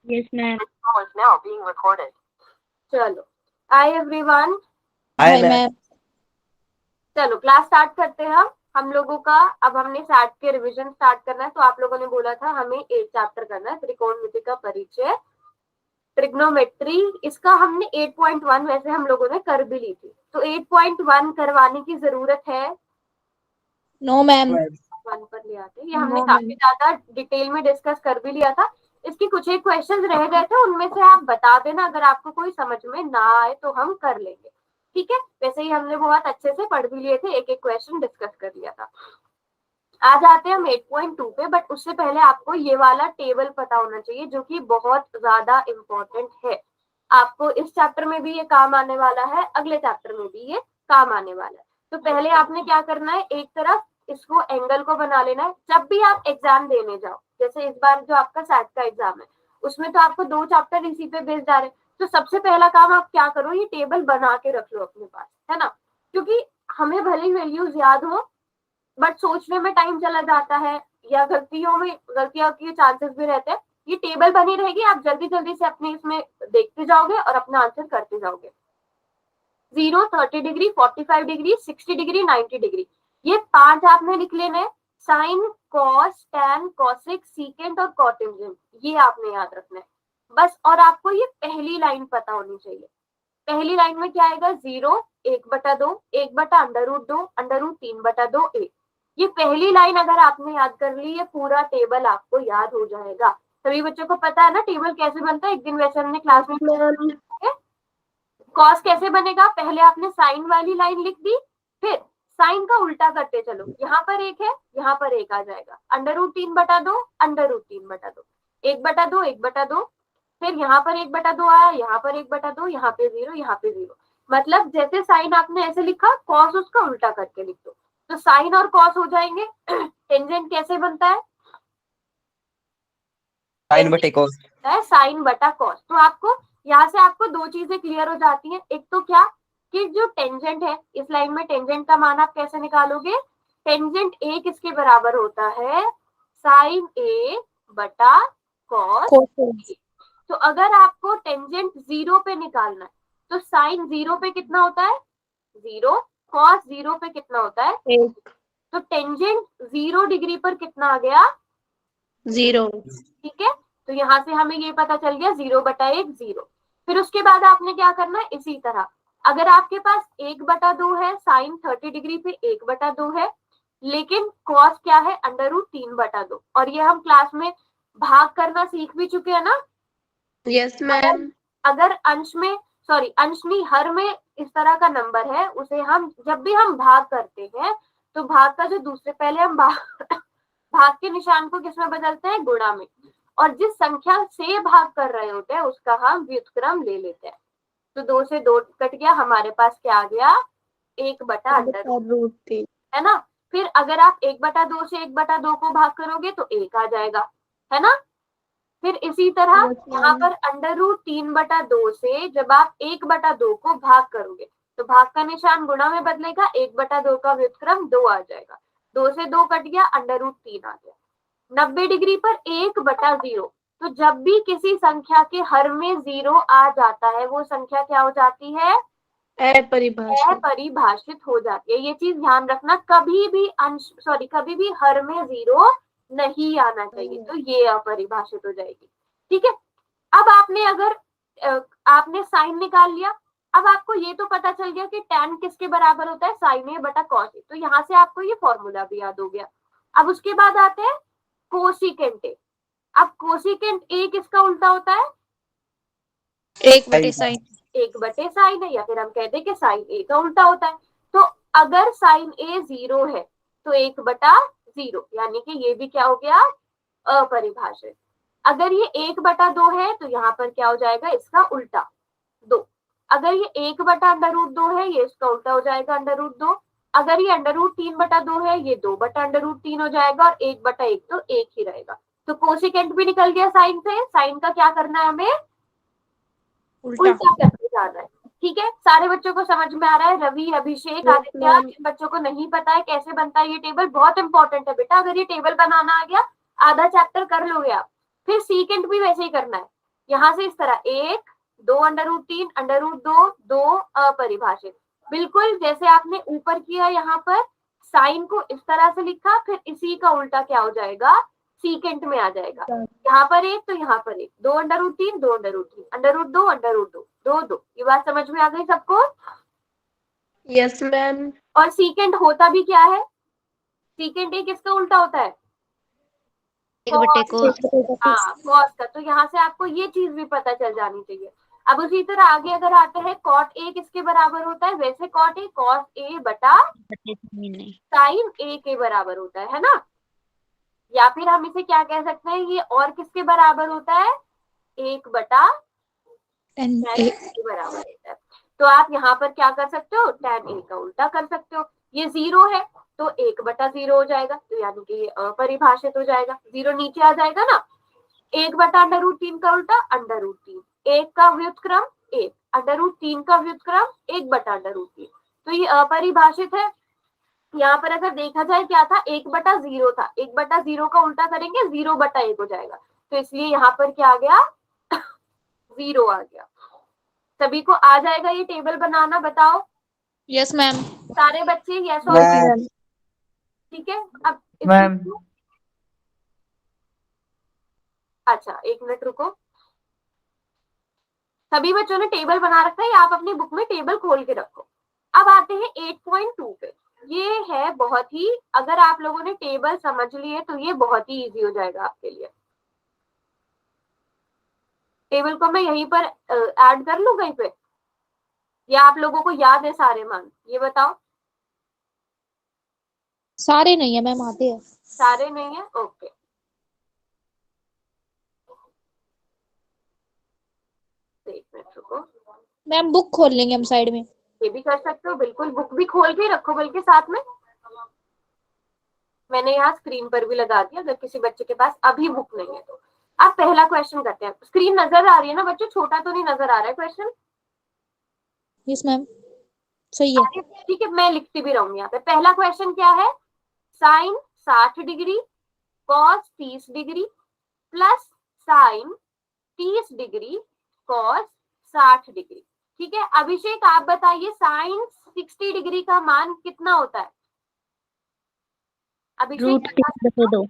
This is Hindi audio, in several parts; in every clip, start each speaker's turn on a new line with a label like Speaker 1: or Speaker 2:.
Speaker 1: Yes, ma'am.
Speaker 2: Call is now being recorded. चलो, हाय एवरीवन।
Speaker 3: हाय
Speaker 1: Hi,
Speaker 3: मैम।
Speaker 1: ma'am.
Speaker 2: चलो क्लास स्टार्ट करते हैं हम लोगों का। अब हमने सैट के रिवीजन स्टार्ट करना है, तो आप लोगों ने बोला था हमें 8 चैप्टर करना है, त्रिकोणमिति का परिचय, ट्रिग्नोमेट्री। इसका हमने 8.1 वैसे हम लोगों ने कर भी ली थी, तो 8.1 करवाने की जरूरत है।
Speaker 1: No, ma'am.
Speaker 2: 1 पर ले आते, ये हमने
Speaker 1: No,
Speaker 2: काफी
Speaker 1: ma'am.
Speaker 2: ज्यादा डिटेल में डिस्कस कर भी लिया था। इसके कुछ एक क्वेश्चंस रह गए थे, उनमें से आप बता देना, अगर आपको कोई समझ में ना आए तो हम कर लेंगे, ठीक है। वैसे ही हमने बहुत अच्छे से पढ़ भी लिए थे, एक एक क्वेश्चन डिस्कस कर लिया था। आ जाते हैं हम 8.2 पे, बट उससे पहले आपको ये वाला टेबल पता होना चाहिए, जो कि बहुत ज्यादा इंपॉर्टेंट है। आपको इस चैप्टर में भी ये काम आने वाला है, अगले चैप्टर में भी ये काम आने वाला है। तो पहले आपने क्या करना है, एक तरफ इसको एंगल को बना लेना है। जब भी आप एग्जाम देने जाओ, जैसे इस बार जो आपका सैट का एग्जाम है, उसमें तो आपको 2 चैप्टर इसी पे बेस्ड आ रहे हैं, तो सबसे पहला काम आप क्या करो, ये टेबल बना के रख लो अपने पास, है ना। क्योंकि हमें भले ही वैल्यूज याद हो, बट सोचने में टाइम चला जाता है, या गलतियों के चांसेस भी रहते हैं। ये टेबल बनी रहेगी, आप जल्दी जल्दी से अपने इसमें देखते जाओगे और अपना आंसर करते जाओगे। 0, 30 डिग्री, 45 डिग्री, 60 डिग्री, 90 डिग्री, ये 5 आपने लिख लेने। Sine, cos, tan, cosec, secant और कॉटेंजेंट, ये आपने याद रखना है बस। और आपको ये पहली लाइन पता होनी चाहिए। पहली लाइन में क्या आएगा, 0, 1/2, 1/√2, √3/2 a। ये पहली लाइन अगर आपने याद कर ली, ये पूरा टेबल आपको याद हो जाएगा। सभी बच्चों को पता है ना टेबल कैसे बनता है, एक दिन वैसे हमने क्लास में। कॉस कैसे बनेगा, पहले आपने साइन वाली लाइन लिख दी, फिर साइन का उल्टा करते चलो, यहाँ पर एक है, यहाँ पर एक आ जाएगा, √3/2, √3/2, 1/2, 1/2, फिर यहाँ पर 1/2 आया, यहाँ पर 1/2, यहाँ पे 0, यहाँ पे 0। मतलब जैसे साइन आपने ऐसे लिखा, कॉस उसका उल्टा करके लिख दो, तो साइन और कॉस हो जाएंगे। टेंजेंट कैसे बनता है,
Speaker 3: साइन बटे कॉस।
Speaker 2: साइन बटा कॉस। तो आपको यहाँ से आपको 2 चीजें क्लियर हो जाती हैं। एक तो क्या, कि जो टेंजेंट है इस लाइन में, टेंजेंट का मान आप कैसे निकालोगे, टेंजेंट ए किसके बराबर होता है, साइन ए बटा कॉस
Speaker 1: Cosine.
Speaker 2: ए। तो अगर आपको टेंजेंट 0 पे निकालना है, तो साइन 0 पे कितना होता है, 0, कॉस 0 पे कितना होता है,
Speaker 1: Eight.
Speaker 2: तो टेंजेंट 0 डिग्री पर कितना आ गया,
Speaker 1: 0.
Speaker 2: ठीक है। तो यहाँ से हमें ये पता चल गया 0/1 0। फिर उसके बाद आपने क्या करना है, इसी तरह अगर आपके पास 1/2 है, साइन 30 डिग्री पे 1/2 है, लेकिन कॉस क्या है, √3/2। और ये हम क्लास में भाग करना सीख भी चुके हैं ना।
Speaker 1: Yes, ma'am.
Speaker 2: अगर अंश में, सॉरी अंश नहीं, हर में इस तरह का नंबर है, उसे हम जब भी हम भाग करते हैं, तो भाग का जो दूसरे, पहले हम भाग के निशान को किसमें बदलते हैं, गुणा में। और जिस संख्या से भाग कर रहे होते हैं उसका हम व्युत्क्रम ले लेते हैं। तो 2 से 2 कट गया, हमारे पास क्या आ गया, 1/√,
Speaker 1: √3.
Speaker 2: है ना। फिर अगर आप 1/2 से 1/2 को भाग करोगे तो 1 आ जाएगा, है ना। फिर इसी तरह
Speaker 1: Yes,
Speaker 2: यहाँ
Speaker 1: ma'am.
Speaker 2: पर √3/2 से जब आप 1/2 को भाग करोगे, तो भाग का निशान गुणा में बदलेगा, 1/2 का व्युत्क्रम 2 आ जाएगा, 2 से 2 कट गया, √3 आ गया। 90 डिग्री पर 1/0, तो जब भी किसी संख्या के हर में 0 आ जाता है, वो संख्या क्या हो जाती है,
Speaker 1: अपरिभाषित.
Speaker 2: अपरिभाषित हो जाती है। ये चीज ध्यान रखना, कभी भी अंश, सॉरी कभी भी हर में 0 नहीं आना चाहिए, तो ये अपरिभाषित हो जाएगी, ठीक है। अब आपने अगर आपने साइन निकाल लिया, अब आपको ये तो पता चल गया कि tan किसके बराबर होता है, साइन ए बटा कॉस ए, तो यहाँ से आपको ये फॉर्मूला भी याद हो गया। अब उसके बाद आते हैं कोसिकेंट ए। अब कोसिकेंट ए किसका उल्टा होता है,
Speaker 1: 1/sin.
Speaker 2: 1/sin है, या फिर हम कहते हैं कि साइन ए का उल्टा होता है। तो अगर साइन ए 0 है, तो 1/0, यानी कि ये भी क्या हो गया, अपरिभाषित। अगर ये 1/2 है, तो यहाँ पर क्या हो जाएगा, इसका उल्टा 2। अगर ये 1/√2 है, ये इसका उल्टा हो जाएगा √2। अगर ये √3/2 है, ये 2/√3 हो जाएगा, और 1/1 तो 1 ही रहेगा। तो कोसिकेंट भी निकल गया साइन से, साइन का क्या करना है, हमें
Speaker 1: उल्टा.
Speaker 2: उल्टा करके जाना है, ठीक है। सारे बच्चों को समझ में आ रहा है, रवि, अभिषेक,
Speaker 1: Yes,
Speaker 2: आदित्य,
Speaker 1: ma'am.
Speaker 2: जिन बच्चों को नहीं पता है कैसे बनता है ये टेबल, बहुत इंपॉर्टेंट है बेटा। अगर ये टेबल बनाना आ गया, आधा चैप्टर कर लोगे आप। फिर सीकेंट भी वैसे ही करना है, यहाँ से इस तरह 1, 2 √3, √2, 2 अपरिभाषित, बिल्कुल जैसे आपने ऊपर किया यहाँ पर साइन को इस तरह से लिखा, फिर इसी का उल्टा क्या हो जाएगा, सीकेंट में आ जाएगा। यहाँ पर 1 तो यहाँ पर 1, 2 √3, 2 √3, √2, √2, 2 2। ये बात समझ में आ गई सबको?
Speaker 1: Yes ma'am.
Speaker 2: और सीकेंट होता भी क्या है, सीकेंट एक किसका उल्टा होता है,
Speaker 3: एक बटे को
Speaker 2: हाँ कॉस का। तो यहाँ से आपको ये चीज भी पता चल जानी चाहिए। अब उसी तरह आगे अगर आते हैं कॉट ए किसके बराबर होता है, वैसे कॉट ए कॉस ए बटा साइन ए के बराबर होता है ना। या फिर हम इसे क्या कह सकते हैं, ये और किसके बराबर होता है, 1 बटा tan ए के बराबर होता है। तो आप यहाँ पर क्या कर सकते हो, tan ए का उल्टा कर सकते हो। ये 0 है तो 1 बटा 0 हो जाएगा, तो यानी कि ये अपरिभाषित हो जाएगा, 0 नीचे आ जाएगा ना। 1 बटा √3 का उल्टा √3, 1 का व्युत्क्रम 1, √3 का व्युत्क्रम 1 बटा √3, तो ये अपरिभाषित है। यहाँ पर अगर देखा जाए क्या था, 1 बटा 0 था, 1 बटा 0 का उल्टा करेंगे 0 बटा 1 हो जाएगा, तो इसलिए यहाँ पर क्या आ गया 0 आ गया। सभी को आ जाएगा ये टेबल बनाना, बताओ?
Speaker 3: Yes ma'am.
Speaker 2: सारे बच्चे यस और ठीक है। अब
Speaker 4: मैम
Speaker 2: अच्छा 1 मिनट रुको, सभी बच्चों ने टेबल बना रखा है, आप अपनी बुक में टेबल खोल के रखो। अब आते हैं 8.2 पे। ये है बहुत ही, अगर आप लोगों ने टेबल समझ लिए तो ये बहुत ही इजी हो जाएगा आपके लिए। टेबल को मैं यहीं पर ऐड कर लूं कहीं पे, या आप लोगों को याद है सारे मान, ये बताओ?
Speaker 3: सारे नहीं है मैम, आते हैं।
Speaker 2: सारे नहीं है, ओके। एक मिनट रुको,
Speaker 3: मैम बुक खोल लेंगे हम साइड में।
Speaker 2: ये भी कर सकते हो, बिल्कुल बुक भी खोल के रखो, बल्कि साथ में मैंने यहाँ स्क्रीन पर भी लगा दिया, अगर किसी बच्चे के पास अभी बुक नहीं है तो। अब पहला क्वेश्चन करते हैं। स्क्रीन नजर आ रही है ना बच्चों, छोटा तो नहीं नजर आ रहा है क्वेश्चन?
Speaker 3: यस मैम, सही है।
Speaker 2: ठीक है, मैं लिखती भी रहूंगी यहाँ पे। पहला क्वेश्चन क्या है, sine 60 degree cos 30 degree plus sine 30 degree cos 60 degree. ठीक है, अभिषेक आप बताइए साइन 60 डिग्री का मान कितना होता है? अभिषेक
Speaker 3: √3/2।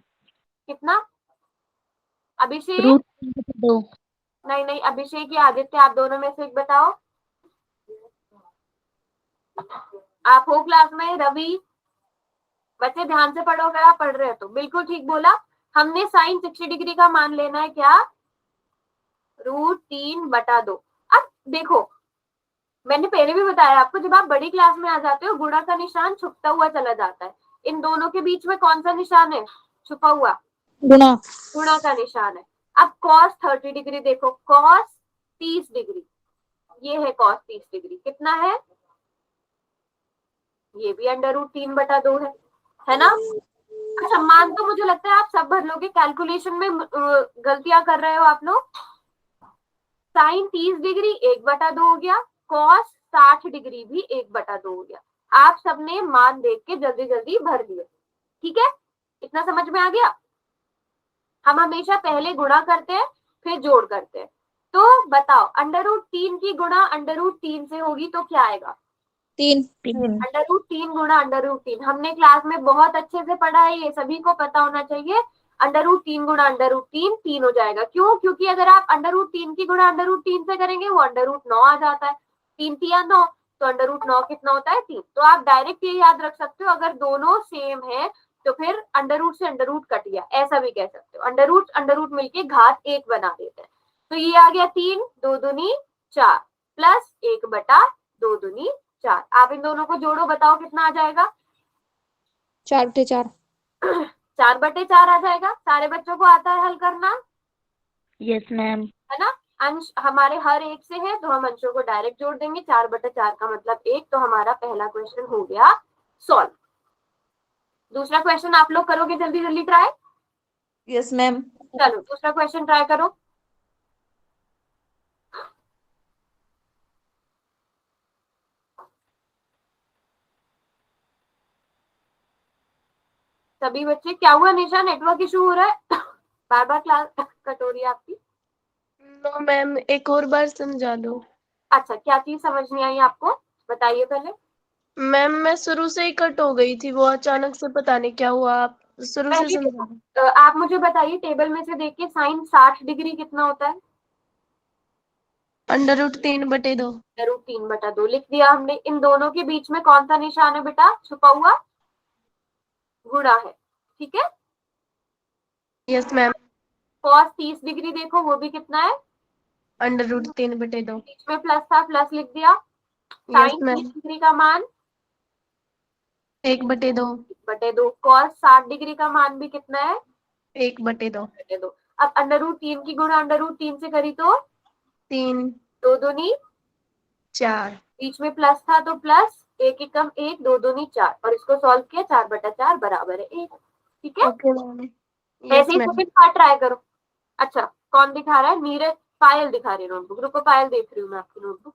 Speaker 2: कितना? अभिषेक
Speaker 3: √3/2।
Speaker 2: नहीं नहीं, अभिषेक या आदित्य, आप दोनों में से एक बताओ। आप हो क्लास में? रवि, बच्चे ध्यान से पढ़ो, अगर आप पढ़ रहे हो तो। बिल्कुल ठीक बोला, हमने साइन 60 डिग्री का मान लेना है क्या, √3/2। अब देखो, मैंने पहले भी बताया आपको, जब आप बड़ी क्लास में आ जाते हो गुणा का निशान छुपता हुआ चला जाता है। इन दोनों के बीच में कौन सा निशान है छुपा हुआ?
Speaker 3: गुणा।
Speaker 2: गुणा का निशान है। अब cos 30 डिग्री देखो, cos 30 डिग्री, ये है cos 30 डिग्री, कितना है? ये भी √3/2 है ना। अच्छा, मान तो मुझे लगता है आप सब भर लोगे, कैलकुलेशन में गलतियां कर रहे हो आप लोग। साइन 30 डिग्री 1/2 हो गया, cos 60 डिग्री भी 1/2 हो गया। आप सबने मान देख के जल्दी जल्दी भर दिए, ठीक है? इतना समझ में आ गया? हम हमेशा पहले गुणा करते हैं फिर जोड़ करते हैं। तो बताओ, √3 की गुणा √3 से होगी तो क्या आएगा?
Speaker 3: 3।
Speaker 2: √3 गुणा √3, हमने क्लास में बहुत अच्छे से पढ़ा है, ये सभी को पता होना चाहिए। √3 गुणा √3 3 हो जाएगा। क्यों? क्योंकि अगर आप √3 की गुणा √3 से करेंगे वो √9 आ जाता है, 3 3 9, तो √9 कितना होता है? 3। तो आप डायरेक्ट ये याद रख सकते हो, अगर दोनों सेम है तो फिर अंडर से अंडर कट गया, ऐसा भी कह सकते हो। अंडर मिलके घात 1 बना देते हैं। तो ये आ गया 3 2 दूनी 4 प्लस 1/2 दूनी 4। आप इन दोनों को जोड़ो, बताओ कितना आ जाएगा?
Speaker 3: 4/4।
Speaker 2: 4/4 आ जाएगा। सारे बच्चों को आता है हल करना?
Speaker 3: Yes ma'am.
Speaker 2: है ना। अंश हमारे हर एक से है तो हम अंशों को डायरेक्ट जोड़ देंगे। 4/4 का मतलब 1, तो हमारा पहला क्वेश्चन हो गया सॉल्व। दूसरा क्वेश्चन आप लोग करोगे जल्दी जल्दी ट्राई?
Speaker 4: Yes ma'am.
Speaker 2: चलो दूसरा क्वेश्चन ट्राई करो। सभी बच्चे, क्या हुआ निशा, नेटवर्क इशू हो रहा है? बार बार क्लास कट हो रही है आपकी।
Speaker 1: नो मैम, एक और बार समझा दो।
Speaker 2: अच्छा, क्या चीज समझ नहीं आई आपको, बताइए पहले।
Speaker 1: मैम मैं शुरू से ही कट हो गई थी, वो अचानक से पता नहीं क्या हुआ। आप शुरू से
Speaker 2: पहले
Speaker 1: समझा दो।
Speaker 2: आप मुझे बताइए, टेबल में से देख के साइन 60 डिग्री कितना होता है?
Speaker 1: √3/2।
Speaker 2: √3/2 लिख दिया हमने। इन दोनों के बीच में कौन सा निशान है बेटा छुपा हुआ? गुणा है, ठीक है।
Speaker 1: Yes ma'am.
Speaker 2: cos 30 डिग्री देखो, वो भी कितना है?
Speaker 1: √3/2।
Speaker 2: बीच में प्लस था, प्लस लिख दिया।
Speaker 1: Yes
Speaker 2: sign 30
Speaker 1: ma'am.
Speaker 2: डिग्री का मान
Speaker 1: 1/2।
Speaker 2: 1/2। cos 60 डिग्री का मान भी कितना है?
Speaker 1: 1/2।
Speaker 2: 1/2। अब √3 की गुणा √3 से करी तो
Speaker 1: 3
Speaker 2: 2 दूनी,
Speaker 1: 4।
Speaker 2: बीच में प्लस था तो प्लस, एक एकम एक, 2 दूनी 4, और इसको सॉल्व किया, 4/4 बराबर है 1। ठीक है,
Speaker 1: ओके मैम।
Speaker 2: ऐसे
Speaker 1: yes
Speaker 2: he
Speaker 1: ma'am.
Speaker 2: Second part try करो। अच्छा, कौन दिखा रहा है? नीरज। पायल दिखा रही है नोटबुक, रुको पायल देख रही हूँ मैं आपकी नोटबुक।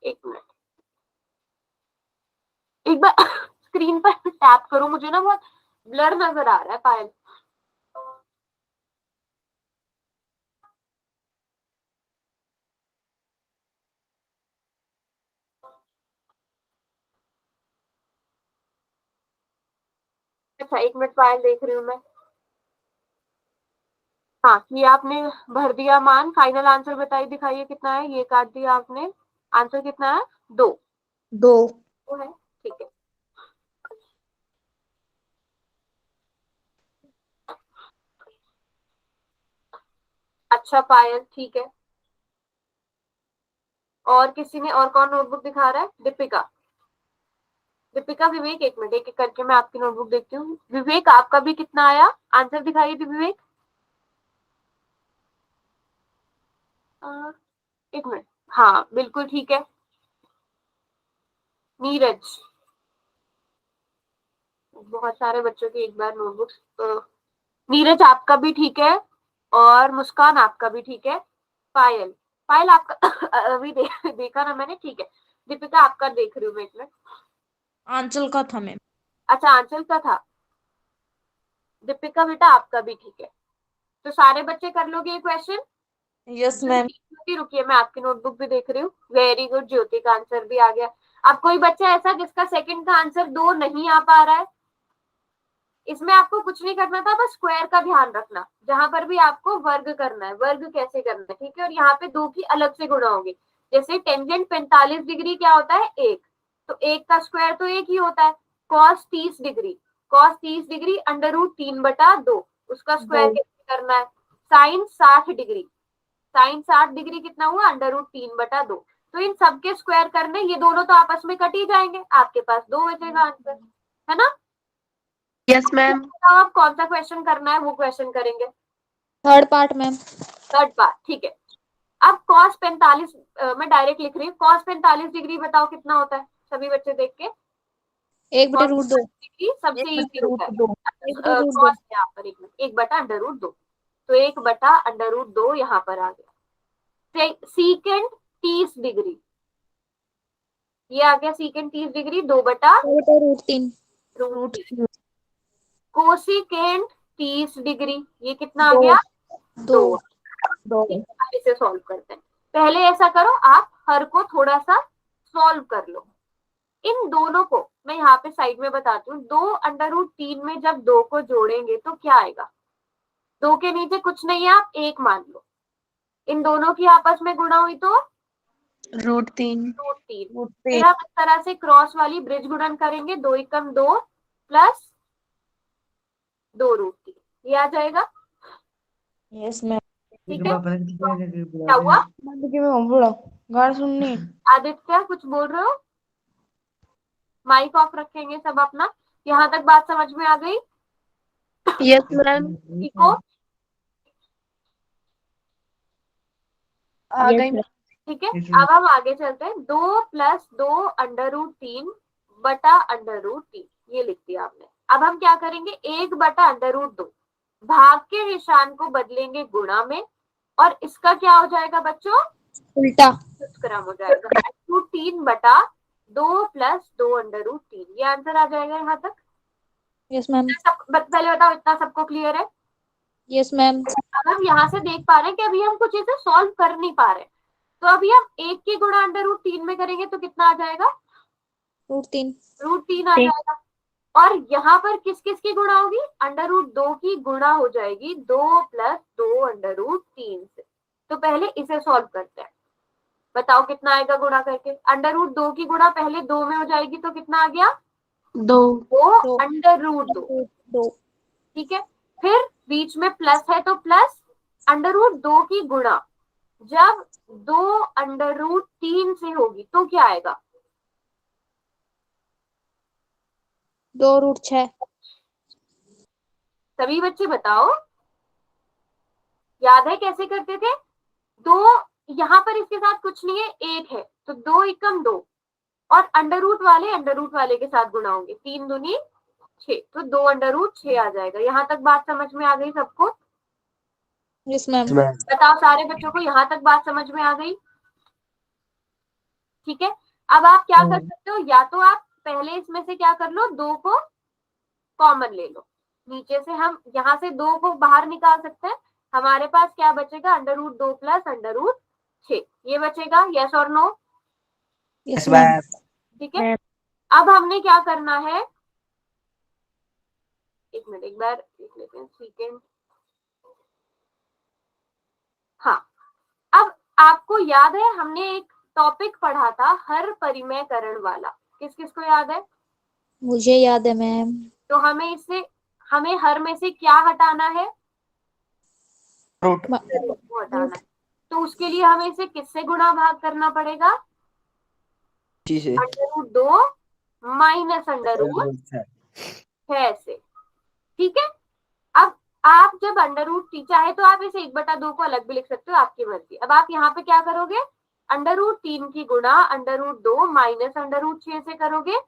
Speaker 2: एक मिनट, एक बार स्क्रीन पर टैप करो, मुझे ना बहुत ब्लर नजर आ रहा है पायल। अच्छा, एक मिनट पायल देख रही हूँ मैं। हाँ, ये आपने भर दिया मान, फाइनल आंसर बताइए, दिखाइए कितना है। ये काट दिया आपने, आंसर कितना है? 2।
Speaker 3: 2।
Speaker 2: वो है, ठीक है। अच्छा पायल, ठीक है। और किसी ने, और कौन नोटबुक दिखा रहा है? दीपिका। दीपिका, विवेक, एक मिनट, एक एक करके मैं आपकी नोटबुक देखती हूँ। विवेक, आपका भी कितना आया? आंसर दिखाइए विवेक। एक मिनट, हाँ बिल्कुल ठीक है। नीरज, बहुत सारे बच्चों की एक बार नोटबुक्स। नीरज आपका भी ठीक है, और मुस्कान आपका भी ठीक है। पायल, पायल आपका अभी देखा ना मैंने, ठीक है। दीपिका आपका देख रही हूँ मैं, एक मिनट।
Speaker 4: आंचल का था मैम।
Speaker 2: अच्छा, आंचल का था। दीपिका बेटा आपका भी ठीक है। तो सारे बच्चे कर लोगे ये क्वेश्चन?
Speaker 4: Yes ma'am.
Speaker 2: रुकिए रुकिए, मैं आपकी नोटबुक भी देख रही हूँ। वेरी गुड, ज्योति का आंसर भी आ गया। अब कोई बच्चा ऐसा जिसका सेकंड का आंसर 2 नहीं आ पा रहा है? इसमें आपको कुछ नहीं करना था, बस स्क्वायर का ध्यान रखना। जहां पर भी आपको वर्ग करना है, वर्ग कैसे करना है, ठीक है। और यहाँ पे 2 की अलग से गुणा होगी। जैसे टेंजेंट 45 डिग्री क्या होता है? 1। तो 1 का स्क्वायर तो 1 ही होता है। cos 30 डिग्री, cos 30 डिग्री √3/2, उसका स्क्वायर कैसे करना है? साइन 60 डिग्री, साइन 60 डिग्री कितना हुआ? √3/2। तो इन सबके स्क्वायर करने, ये दोनों तो आपस में कट ही जाएंगे, आपके पास 2 बचेगा आंसर, है ना।
Speaker 1: Yes ma'am.
Speaker 2: बताओ आप कौन सा क्वेश्चन करना है, वो क्वेश्चन करेंगे।
Speaker 3: Third part ma'am.
Speaker 2: Third part, ठीक है। अब cos 45, मैं डायरेक्ट लिख रही हूँ। cos 45 डिग्री बताओ कितना होता है, सभी बच्चे देख के।
Speaker 3: 1/√2।
Speaker 2: डिग्री सबसे इजी होता है।
Speaker 3: 1/√2।
Speaker 2: cos यहाँ पर 1/√2, तो 1/√2 यहाँ पर आ गया। सीकेंड 30 डिग्री, ये आ गया सीकेंड 30 डिग्री
Speaker 3: 2/√3।2/√3।
Speaker 2: कोसिकेंड 30 डिग्री, ये कितना आ
Speaker 3: 2।
Speaker 2: गया?
Speaker 3: 2।
Speaker 2: 2।
Speaker 3: 2।
Speaker 2: अब इसे सॉल्व करते हैं। पहले ऐसा करो, आप हर को थोड़ा सा सॉल्व कर लो। इन दोनों को मैं यहाँ पे साइड में बताती हूँ। 2/√3 में जब 2 को जोड़ेंगे तो क्या आएगा? 2 के नीचे कुछ नहीं है, आप 1 मान लो। इन दोनों की आपस में गुणा हुई तो
Speaker 1: √3।
Speaker 2: √3। फिर हम इस तरह से क्रॉस वाली ब्रिज गुणन करेंगे, 2 एकम 2 प्लस 2√3, ये आ जाएगा।
Speaker 4: Yes ma'am.
Speaker 2: ठीक है, क्या हुआ?
Speaker 4: गाना सुननी।
Speaker 2: आदित्य कुछ बोल रहे हो? माइक ऑफ रखेंगे सब अपना। यहाँ तक बात समझ में आ गई?
Speaker 1: Yes ma'am.
Speaker 2: ठीक हो?
Speaker 1: आ गई।
Speaker 2: ठीक है, अब हम आगे चलते हैं। 2 + 2√3/√3, ये लिख दिया आपने। अब हम क्या करेंगे? 1/√2, भाग के निशान को बदलेंगे गुणा में, और इसका क्या हो जाएगा बच्चों?
Speaker 3: उल्टा।
Speaker 2: क्रम हो जाएगा। √3/2 + 2√3, ये आंसर आ जाएगा यहाँ तक।
Speaker 3: Yes ma'am.
Speaker 2: पहले बताओ इतना सबको क्लियर है?
Speaker 3: Yes ma'am.
Speaker 2: अब हम यहाँ से देख पा रहे हैं कि अभी हम कुछ इसे सॉल्व कर नहीं पा रहे, तो अभी हम 1 की गुणा √3 में करेंगे तो कितना आ जाएगा?
Speaker 3: √3।
Speaker 2: √3 आ जाएगा। और यहाँ पर किस किस की गुणा होगी? √2 की गुणा हो जाएगी 2 + 2 √3 से। तो पहले इसे सॉल्व करते हैं, बताओ कितना आएगा गुणा करके? √2 की गुणा पहले 2 में हो जाएगी तो कितना आ गया?
Speaker 1: 2
Speaker 2: 2 √2।
Speaker 3: 2।
Speaker 2: ठीक है, फिर बीच में प्लस है तो प्लस √2 की गुणा जब 2 √3 से होगी तो क्या आएगा?
Speaker 3: 2√6।
Speaker 2: सभी बच्चे बताओ, याद है कैसे करते थे? 2 यहाँ पर इसके साथ कुछ नहीं है, 1 है तो 2 एकम 2 और अंडर रूट वाले के साथ गुणा होंगे, 3 दूनी 6, तो 2 √6 आ जाएगा। यहाँ तक बात समझ में आ गई सबको?
Speaker 3: Yes ma'am.
Speaker 2: बताओ सारे बच्चों को यहाँ तक बात समझ में आ गई? ठीक है, अब आप क्या कर सकते हो, या तो आप पहले इसमें से क्या कर लो, 2 को कॉमन ले लो, नीचे से हम यहाँ से 2 को बाहर निकाल सकते हैं। हमारे पास क्या बचेगा? √2 + √6 ये बचेगा। यस और नो?
Speaker 3: Yes ma'am.
Speaker 2: ठीक है, अब हमने क्या करना है, एक मिनट एक बार देख लेते हैं सेकेंड। हाँ, अब आपको याद है हमने एक टॉपिक पढ़ा था हर परिमेयकरण वाला, किस किस को याद है?
Speaker 3: मुझे याद है मैम।
Speaker 2: तो हमें हर में से क्या हटाना है?
Speaker 3: रूट।
Speaker 2: रूट को हटाना है। तो उसके लिए हमें इसे किससे गुणा भाग करना पड़ेगा? √2 - √6 से। ठीक है, अब आप जब √3 चाहे तो आप इसे 1/2 को अलग भी लिख सकते हो, आपकी मर्जी। अब आप यहाँ पे क्या करोगे? √3 की गुणा √2 - √6 से करोगे।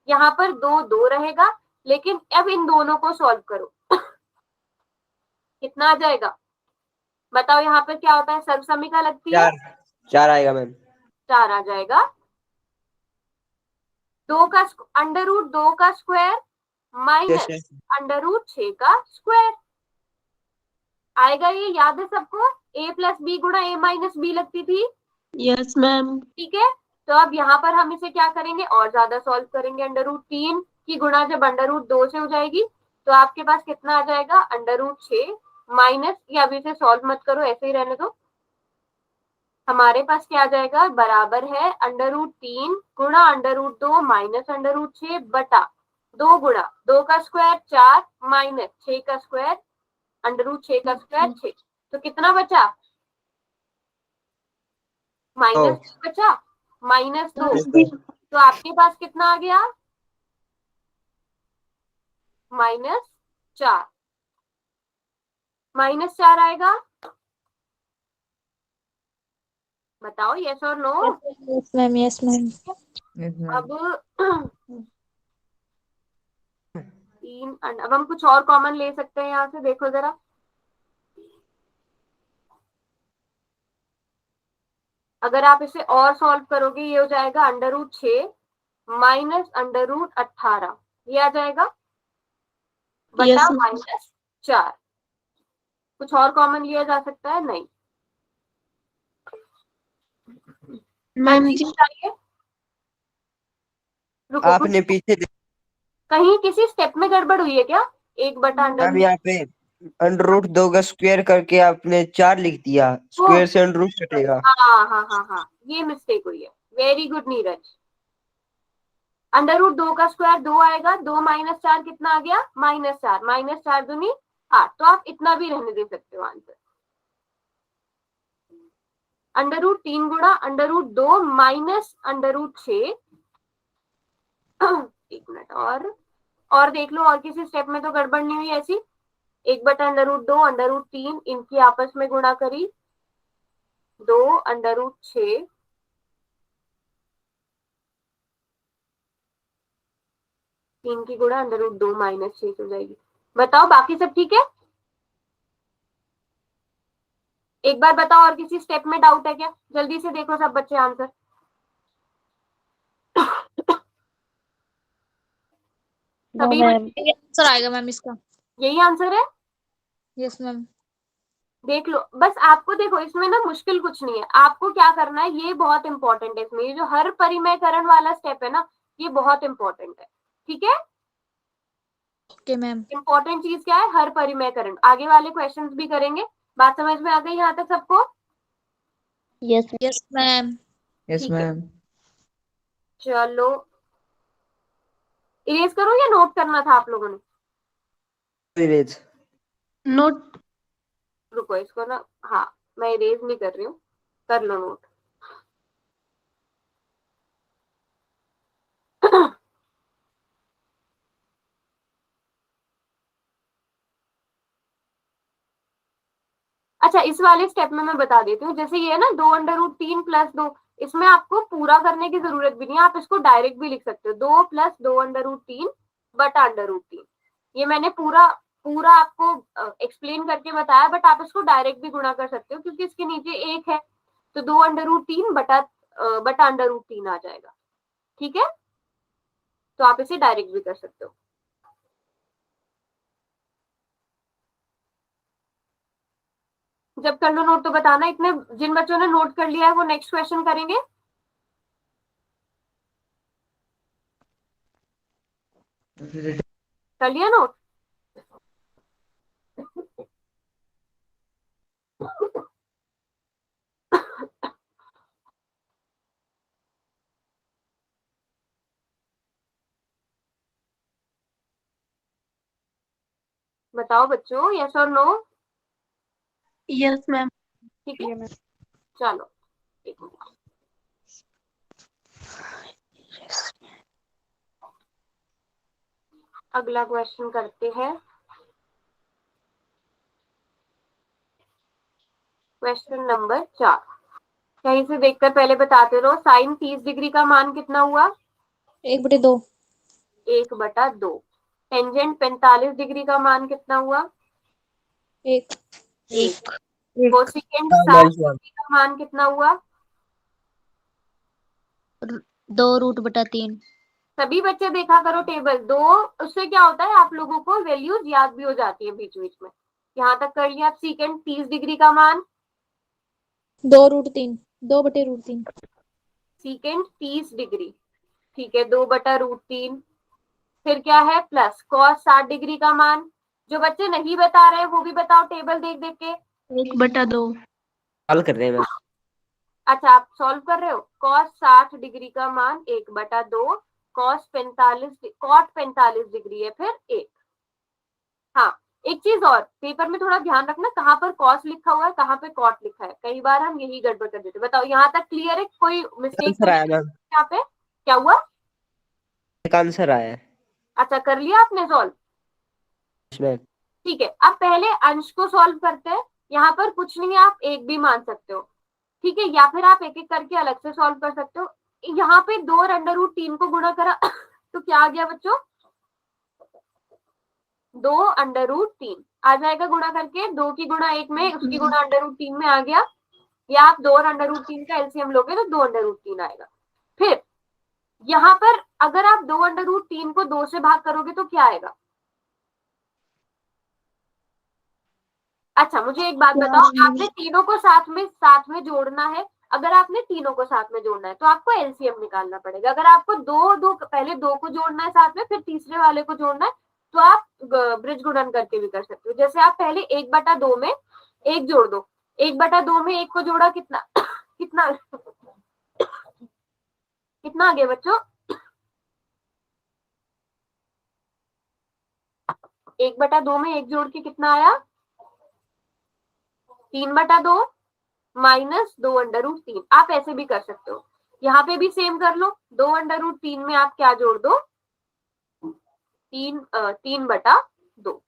Speaker 2: यहाँ पर 2 रहेगा, लेकिन अब इन दोनों को सॉल्व करो कितना आ जाएगा? बताओ यहाँ पर क्या होता है, सर्वसमिका लगती है,
Speaker 5: 4 आएगा मैम।
Speaker 2: 4 आ जाएगा। 2 का √2 का स्क्वायर माइनस √6 का स्क्वायर आएगा। ये याद है सबको? a + b गुणा a - b लगती थी।
Speaker 1: Yes ma'am.
Speaker 2: ठीक है, तो अब यहाँ पर हम इसे क्या करेंगे, और ज्यादा सॉल्व करेंगे। √3 की गुणा जब √2 से हो जाएगी तो आपके पास कितना आ जाएगा? √6 माइनस, या अभी इसे सॉल्व मत करो, ऐसे ही रहने दो। हमारे पास क्या आ जाएगा? बराबर है √3 गुणा √2 माइनस √6 बटा 2 गुणा 2 का स्क्वायर 4 माइनस 6 का स्क्वायर √6 का स्क्वायर 6। तो कितना बचा? माइनस बचा, -2। तो आपके पास कितना आ गया? -4। -4 आएगा, बताओ यस और no?
Speaker 3: Yes ma'am. Yes ma'am.
Speaker 2: अब 3 अब हम कुछ और कॉमन ले सकते हैं यहाँ से, देखो जरा। अगर आप इसे और सॉल्व करोगे ये हो जाएगा √6 माइनस √18, ये आ जाएगा बटा -4। कुछ और कॉमन लिया जा सकता है? नहीं।
Speaker 1: मैम जी
Speaker 2: बताइए, रुको
Speaker 5: आपने पीछे
Speaker 2: कहीं किसी स्टेप में गड़बड़ हुई है क्या? 1/√।
Speaker 5: मैम यहाँ पे √2 का स्क्वायर करके आपने 4 लिख दिया, स्क्वायर से √ कटेगा।
Speaker 2: हाँ, ये मिस्टेक हुई है। Very good Neeraj. √2 का स्क्वायर 2 आएगा, 2 - 4 कितना आ गया? -4 -4 दूनी 8। तो आप इतना भी रहने दे सकते हो आंसर। √3 गुणा √2 माइनस √6। एक मिनट और देख लो, और किसी स्टेप में तो गड़बड़ नहीं हुई ऐसी? 1/√2 √3 इनकी आपस में गुणा करी 2 √6 3 की गुणा √2 - 6 हो जाएगी। बताओ बाकी सब ठीक है? एक बार बताओ, और किसी स्टेप में डाउट है क्या? जल्दी से देखो सब बच्चे आंसर।
Speaker 3: नो
Speaker 2: सभी
Speaker 3: मैम।
Speaker 4: यही आंसर आएगा मैम इसका।
Speaker 2: यही आंसर है,
Speaker 4: यस मैम।
Speaker 2: देख लो। बस आपको देखो इसमें ना मुश्किल कुछ नहीं है, आपको क्या करना है ये बहुत इंपॉर्टेंट है इसमें, ये जो हर परिमेयकरण वाला स्टेप है ना ये बहुत इंपॉर्टेंट है, ठीक है।
Speaker 4: Okay ma'am.
Speaker 2: इंपॉर्टेंट चीज क्या है, हर परिमेयकरण। आगे वाले क्वेश्चंस भी करेंगे। बात समझ में आ गई यहाँ तक सबको?
Speaker 3: Yes
Speaker 4: yes ma'am.
Speaker 5: यस
Speaker 2: ठीक है,
Speaker 5: मैम।
Speaker 2: चलो इरेज करो या नोट करना था आप लोगों ने?
Speaker 5: इरेज।
Speaker 1: नोट।
Speaker 2: रुको इसको ना, हाँ मैं इरेज नहीं कर रही हूँ, कर लो नोट। अच्छा इस वाले स्टेप में मैं बता देती हूँ, जैसे ये है ना 2√3 + 2, इसमें आपको पूरा करने की जरूरत भी नहीं है, आप इसको डायरेक्ट भी लिख सकते हो, 2 + 2√3 बटा √3। ये मैंने पूरा पूरा आपको एक्सप्लेन करके बताया, बट आप इसको डायरेक्ट भी गुणा कर सकते हो क्योंकि इसके नीचे 1 है, तो 2√3 बटा √3 आ जाएगा, ठीक है। तो आप इसे डायरेक्ट भी कर सकते हो। जब कर लो नोट तो बताना, इतने जिन बच्चों ने नोट कर लिया है वो नेक्स्ट क्वेश्चन करेंगे। कर लिया नोट? बताओ बच्चों, यस और नो?
Speaker 1: Yes ma'am.
Speaker 2: ठीक है, चलो एक मिनट। अगला क्वेश्चन करते हैं। क्वेश्चन नंबर 4, कहीं से देखकर पहले बताते रहो। साइन 30 डिग्री का मान कितना हुआ?
Speaker 3: 1/2।
Speaker 2: 1/2। टेंजेंट 45 डिग्री का मान कितना हुआ?
Speaker 3: 1।
Speaker 2: 1। कोसेकेंट
Speaker 5: हाँ,
Speaker 2: 60
Speaker 5: nice one.
Speaker 2: डिग्री का मान कितना हुआ?
Speaker 4: 2√3।
Speaker 2: सभी बच्चे देखा करो टेबल दो, उससे क्या होता है आप लोगों को वैल्यूज याद भी हो जाती है बीच बीच में। यहाँ तक कर लिया। सीकेंट 30 डिग्री का मान?
Speaker 3: 2√3। 2/√3।
Speaker 2: सीकेंट 30 डिग्री, ठीक है, 2/√3। फिर क्या है प्लस कॉस 60 डिग्री का मान। जो बच्चे नहीं बता रहे वो भी बताओ टेबल देख देख के।
Speaker 1: 1/2।
Speaker 5: सॉल्व कर रहे हैं मैम।
Speaker 2: अच्छा आप सॉल्व कर रहे हो। कॉस 60 डिग्री का मान 1/2, कॉस 45 डिग्री है फिर 1। हाँ एक चीज और, पेपर में थोड़ा ध्यान रखना कहाँ पर कॉस लिखा हुआ है कहाँ पे कॉट लिखा है, कई बार हम यही गड़बड़ कर देते। बताओ यहाँ तक क्लियर है? कोई मिस्टेक
Speaker 5: आंसर आया मैम।
Speaker 2: यहाँ पे क्या हुआ?
Speaker 5: एक आंसर आया है
Speaker 2: अच्छा कर लिया आपने सॉल्व?
Speaker 5: मैम।
Speaker 2: ठीक है, अब पहले अंश को सॉल्व करते हैं। यहाँ पर कुछ नहीं है, आप एक भी मान सकते हो, ठीक है, या फिर आप एक एक करके अलग से सॉल्व कर सकते हो। यहाँ पे 2√3 को गुणा करा तो क्या आ गया बच्चों? 2√3 आ जाएगा गुणा करके, 2 की गुणा 1 में उसकी गुणा √3 में आ गया। या आप 2√3 का एलसीएम लोगे तो 2√3 आएगा। फिर यहाँ पर अगर आप 2√3 को 2 से भाग करोगे तो क्या आएगा? अच्छा मुझे एक बात बताओ, आपने तीनों को साथ में जोड़ना है। अगर आपने तीनों को साथ में जोड़ना है तो आपको एलसीएम निकालना पड़ेगा। अगर आपको पहले दो को जोड़ना है साथ में फिर तीसरे वाले को जोड़ना है तो आप ब्रिज गुणन करके भी कर सकते हो। जैसे आप पहले 1/2 में 1 जोड़ दो, 1/2 में 1 को जोड़ा कितना कितना कितना आ गया बच्चों? 1/2 में 1 जोड़ के कितना आया? 3/2 माइनस 2√3। आप ऐसे भी कर सकते हो, यहाँ पे भी सेम कर लो। 2√3 में आप क्या जोड़ दो? 3/2।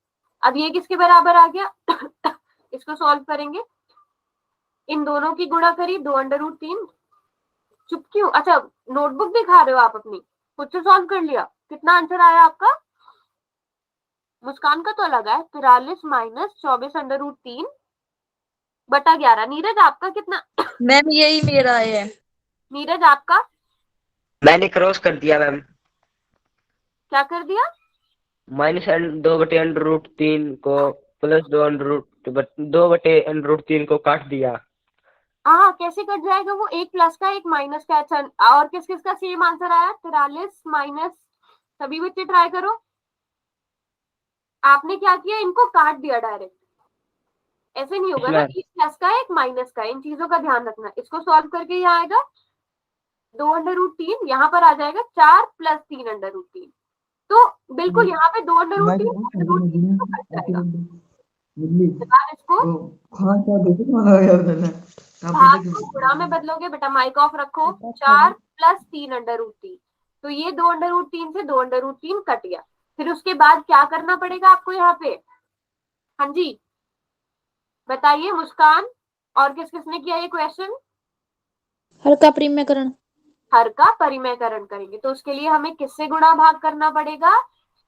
Speaker 2: अब ये किसके बराबर आ गया? इसको सॉल्व करेंगे, इन दोनों की गुणा करी 2√3। चुप क्यों? अच्छा नोटबुक दिखा रहे हो आप अपनी, खुद से सॉल्व कर लिया। कितना आंसर आया आपका? मुस्कान का तो अलग है, 43 माइनस 24√3 बटा 11। नीरज आपका कितना?
Speaker 4: मैम यही मेरा है।
Speaker 2: नीरज आपका
Speaker 5: मैंने क्रॉस कर दिया मैम।
Speaker 2: क्या कर दिया?
Speaker 5: -2/√3 को +2/√3 को काट दिया।
Speaker 2: हाँ, कैसे कट जाएगा वो? एक प्लस का एक माइनस का। अच्छा, और किस किस का सेम आंसर आया? 43 माइनस। सभी बच्चे ट्राई करो। आपने क्या किया, इनको काट दिया डायरेक्ट। ऐसे नहीं होगा ना, एक प्लस का एक माइनस का। इन चीजों का ध्यान रखना। इसको सॉल्व करके यहाँ आएगा 2/√3, यहाँ पर आ जाएगा 4 + 3/√3। तो बिल्कुल यहाँ पे 2/√3 √3 तो कट जाएगा। इसको भाग को गुणा में बदलोगे बेटा। माइक ऑफ रखो। 4 + 3/√3, तो ये 2/√3 से 2/√3 कट गया। फिर उसके बाद क्या करना पड़ेगा आपको यहाँ पे? हाँ जी बताइए मुस्कान, और किस किसने किया ये क्वेश्चन?
Speaker 3: हर का परिमेयकरण।
Speaker 2: हर का परिमेयकरण करेंगे, तो उसके लिए हमें किससे गुणा भाग करना पड़ेगा?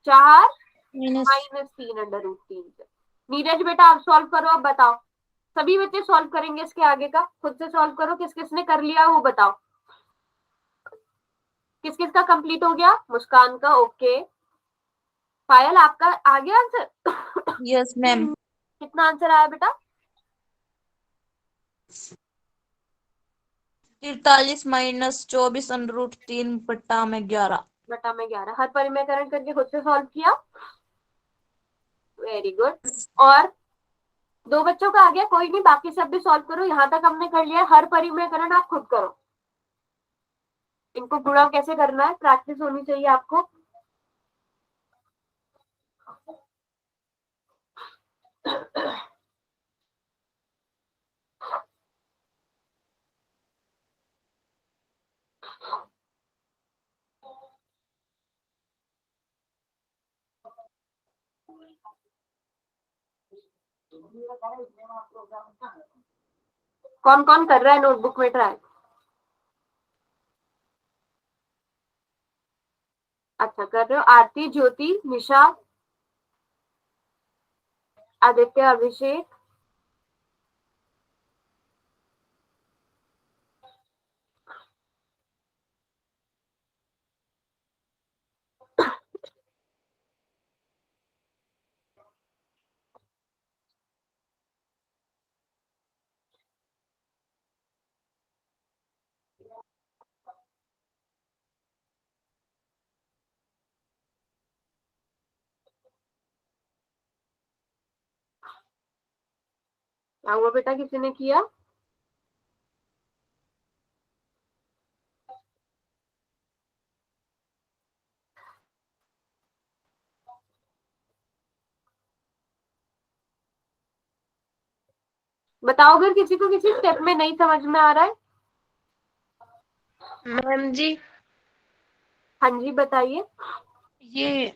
Speaker 2: 4
Speaker 3: माइनस
Speaker 2: - 3/√3 से। नीरज बेटा आप सॉल्व करो, अब बताओ। सभी बच्चे सॉल्व करेंगे इसके आगे का। खुद से सॉल्व करो। किस किसने कर लिया वो बताओ। किस किस का कंप्लीट हो गया? मुस्कान का ओके। पायल आपका आ गया आंसर?
Speaker 4: Yes ma'am.
Speaker 2: कितना आंसर आया बेटा?
Speaker 4: 43 - 24/√3 बटा में 11।
Speaker 2: बटा में 11। हर परिमेयकरण करके खुद से सॉल्व किया। Very good. और दो बच्चों का आ गया, कोई नहीं, बाकी सब भी सॉल्व करो। यहाँ तक हमने कर लिया। हर परिमेयकरण आप खुद करो। इनको गुणा कैसे करना है प्रैक्टिस होनी चाहिए आपको। कौन कौन कर रहा है नोटबुक में ट्राई? अच्छा कर रहे हो। आरती, ज्योति, निशा, आदित्य, अभिषेक, क्या हुआ बेटा, किसी ने किया? बताओ अगर किसी को किसी स्टेप में नहीं समझ में आ रहा है।
Speaker 1: मैम जी
Speaker 2: हाँ जी बताइए।
Speaker 1: ये